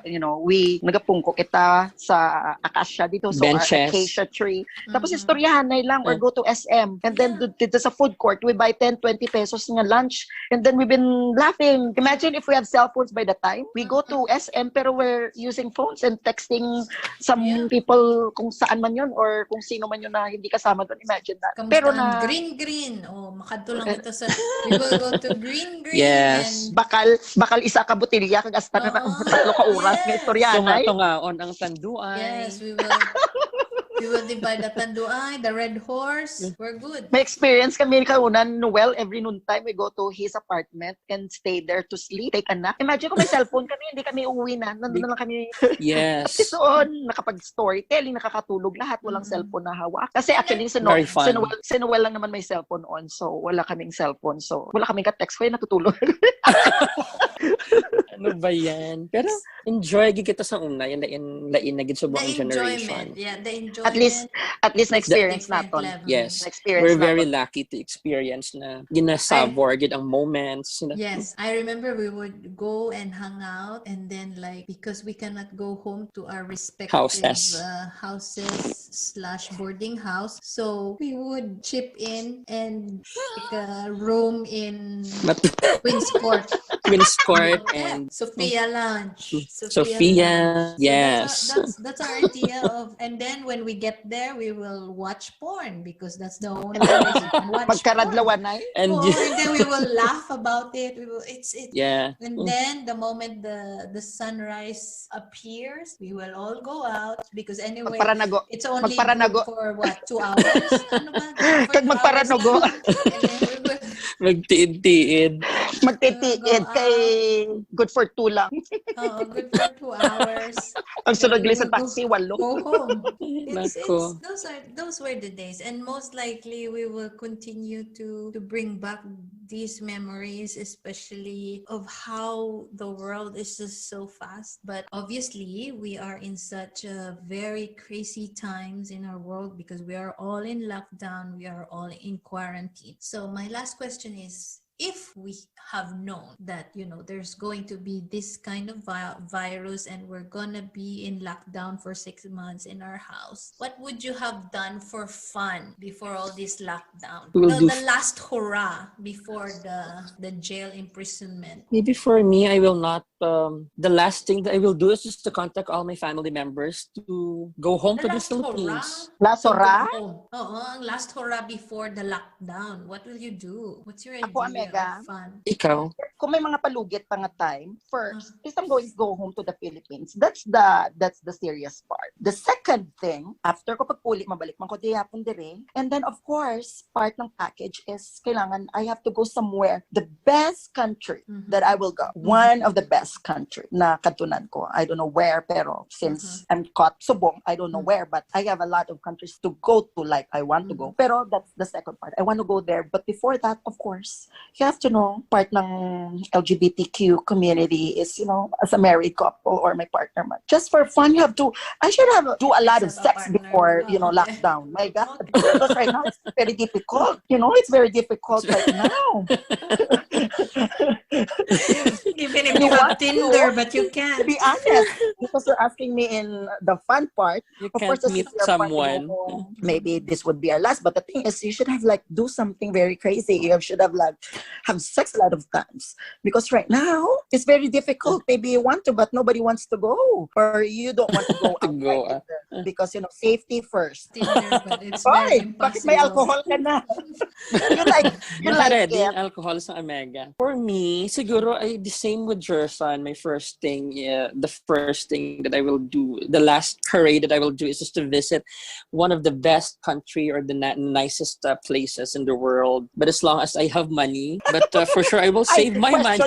Speaker 3: We nagapungko kita sa acacia dito, so our acacia tree. Tapos istoryahan na lang or go to SM, and then dito sa food court we buy 10-20 pesos nga lunch, and then we've been laughing. Imagine if we have cell phones by the time we go to SM, pero we're using phones and texting some people kung saan man yun or kung sino man yun na hindi kasama doon. Imagine that.
Speaker 2: Kamusta
Speaker 3: Pero
Speaker 2: na green. Makadto lang ito sa we will go to green.
Speaker 4: Yes.
Speaker 2: And
Speaker 3: bakal isa ka botilya kag hasta na 3 ka oras nga istoryahan.
Speaker 4: Tunga-tungaon ang tanduay.
Speaker 2: Yes, we will divide the tanduay, the red horse. We're good.
Speaker 3: May experience kami kaunan, Noel, every noontime we go to his apartment and stay there to sleep, take a nap. Imagine kung may cellphone kami, hindi kami uuwi na. Nandun na lang kami.
Speaker 4: Yes.
Speaker 3: Kasi doon, nakapag-storytelling, nakakatulog lahat, walang cellphone na hawak. Kasi actually, si Noel lang naman may cellphone on, so wala kaming cellphone. So, wala kaming ka-text, kaya natutulog.
Speaker 4: Ano ba yan? Pero enjoy gid kita sa una, yung lain na gid sa
Speaker 1: The
Speaker 4: buong generation.
Speaker 1: enjoyment. Yeah, the
Speaker 3: At least
Speaker 1: enjoyment
Speaker 3: na
Speaker 1: is a
Speaker 3: experience
Speaker 1: different
Speaker 3: naton.
Speaker 1: level.
Speaker 4: Yes.
Speaker 3: Na experience
Speaker 4: We're very
Speaker 3: naton.
Speaker 4: lucky to experience na ginasabor gid ang moments.
Speaker 1: Yes, I remember we would go and hang out, and then like because we cannot go home to our respective
Speaker 4: Houses.
Speaker 1: houses slash boarding house, so we would chip in and take a room in Queen's Court.
Speaker 4: Queen's Court
Speaker 1: Yeah,
Speaker 4: and
Speaker 1: Sophia Lounge.
Speaker 4: Sophia.
Speaker 1: Lounge. So
Speaker 4: Yes.
Speaker 1: that's our idea of, and then when we get there, we will watch porn because that's the only
Speaker 3: And then
Speaker 1: place you can watch porn.
Speaker 3: magkaradlawan na
Speaker 4: And
Speaker 1: And then we will laugh about it. It's
Speaker 4: yeah.
Speaker 1: And then the moment the sunrise appears, we will all go out because anyway,
Speaker 3: magparanago.
Speaker 1: it's only
Speaker 3: Magparanago.
Speaker 1: good for what, 2 hours? Ano ba? For
Speaker 3: Kag
Speaker 1: 2 hours
Speaker 3: magparanago.
Speaker 1: lang. And then we will
Speaker 4: Magtiid-tiid.
Speaker 3: Magtitiid kay good for 2 lang.
Speaker 1: good for 2 hours.
Speaker 3: Ang sunod
Speaker 1: We
Speaker 3: gali sa
Speaker 1: will
Speaker 3: taxi, 8.
Speaker 1: go home.
Speaker 4: Nako.
Speaker 1: Those were the days, and most likely we will continue to bring back these memories, especially of how the world is just so fast. But obviously, we are in such a very crazy times in our world because we are all in lockdown, we are all in quarantine. So my last question is, if we have known that there's going to be this kind of virus and we're gonna be in lockdown for 6 months in our house, what would you have done for fun before all this lockdown? The last hurrah before the jail imprisonment.
Speaker 4: Maybe for me, I will not. The last thing that I will do is just to contact all my family members to go home to the Philippines.
Speaker 3: Last hurrah?
Speaker 1: Oo, ang last hurrah before the lockdown. What will you do? What's your
Speaker 3: Ako,
Speaker 1: idea
Speaker 3: Omega.
Speaker 1: of fun?
Speaker 4: Ikaw?
Speaker 3: Kung may mga palugit pa nga time, first, is I'm going to go home to the Philippines. That's the serious part. The second thing, after ko pagpuli, mabalik man ko dihapon dire. And then, of course, part ng package is kailangan I have to go somewhere. The best country that I will go. One of the best country na katunan ko. I don't know where, pero since I'm caught subong, I don't know where, but I have a lot of countries to go to, like I want to go. Pero that's the second part. I want to go there. But before that, of course, you have to know, part ng LGBTQ community is, as a married couple or my partner man. Just for fun, I should have do a lot of sex before, lockdown. My God. Because right now, it's very difficult. It's very difficult right now.
Speaker 1: Even if you have Tinder, but you can't.
Speaker 3: To be honest, because you're asking me in the fun part,
Speaker 4: You
Speaker 3: of
Speaker 4: can't
Speaker 3: course,
Speaker 4: meet someone.
Speaker 3: Maybe this would be our last. But the thing is, you should have do something very crazy. You should have have sex a lot of times. Because right now, it's very difficult. Maybe you want to, but nobody wants to go. Or you don't want to go out. Because, safety first.
Speaker 1: Tinder, but it's very
Speaker 3: Bakit
Speaker 1: impossible.
Speaker 3: may alcohol ka na? you like
Speaker 4: Ready
Speaker 3: it.
Speaker 4: alcohol sa Omega. For me, siguro the same with Jerson. My first thing, the first thing that I will do, the last hurry that I will do is just to visit one of the best country or the nicest places in the world. But as long as I have money, but for sure I will save my money.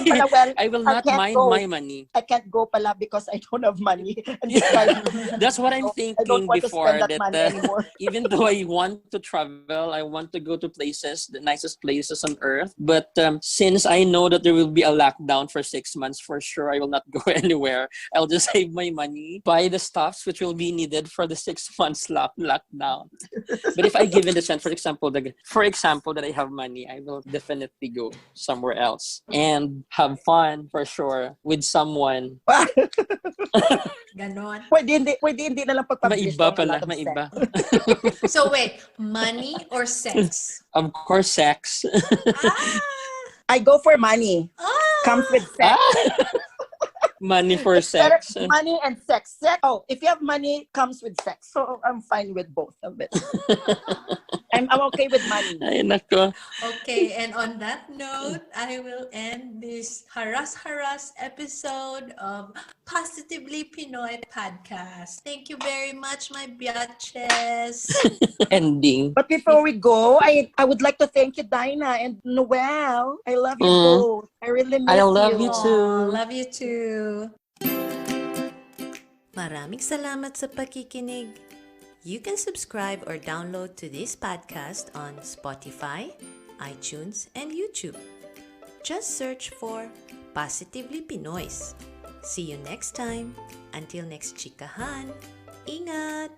Speaker 4: I will not mind my money.
Speaker 3: I can't go pala because I don't have money. And
Speaker 4: That's what I'm thinking
Speaker 3: I don't want
Speaker 4: before
Speaker 3: to spend that money anymore.
Speaker 4: even though I want to travel, I want to go to places, the nicest places on earth. But since I know that there will be a lockdown for 6 months, for sure I will not go anywhere. I'll just save my money, buy the stuffs which will be needed for the 6 months lockdown. But if I given the chance, for example, that I have money, I will definitely go somewhere else and have fun for sure with someone.
Speaker 1: Ganon.
Speaker 3: Pwede hindi na lang pag-publish.
Speaker 4: Maiba pala, maiba.
Speaker 1: So wait, money or sex?
Speaker 4: Of course, sex.
Speaker 3: I go for money. Comes with sex.
Speaker 4: Money for sex.
Speaker 3: Money and sex. If you have money, comes with sex. So I'm fine with both of it. I'm okay with money.
Speaker 4: Ay, nako.
Speaker 1: Okay, and on that note, I will end this Haras episode of Positively Pinoy podcast. Thank you very much, my biatches.
Speaker 4: Ending.
Speaker 3: But before we go, I would like to thank you, Dinah and Noel. I love you both. I really miss you.
Speaker 4: I love you too.
Speaker 1: Love you too. Maraming salamat sa pakikinig. You can subscribe or download to this podcast on Spotify, iTunes, and YouTube. Just search for Positively Pinoys. See you next time. Until next chikahan, ingat!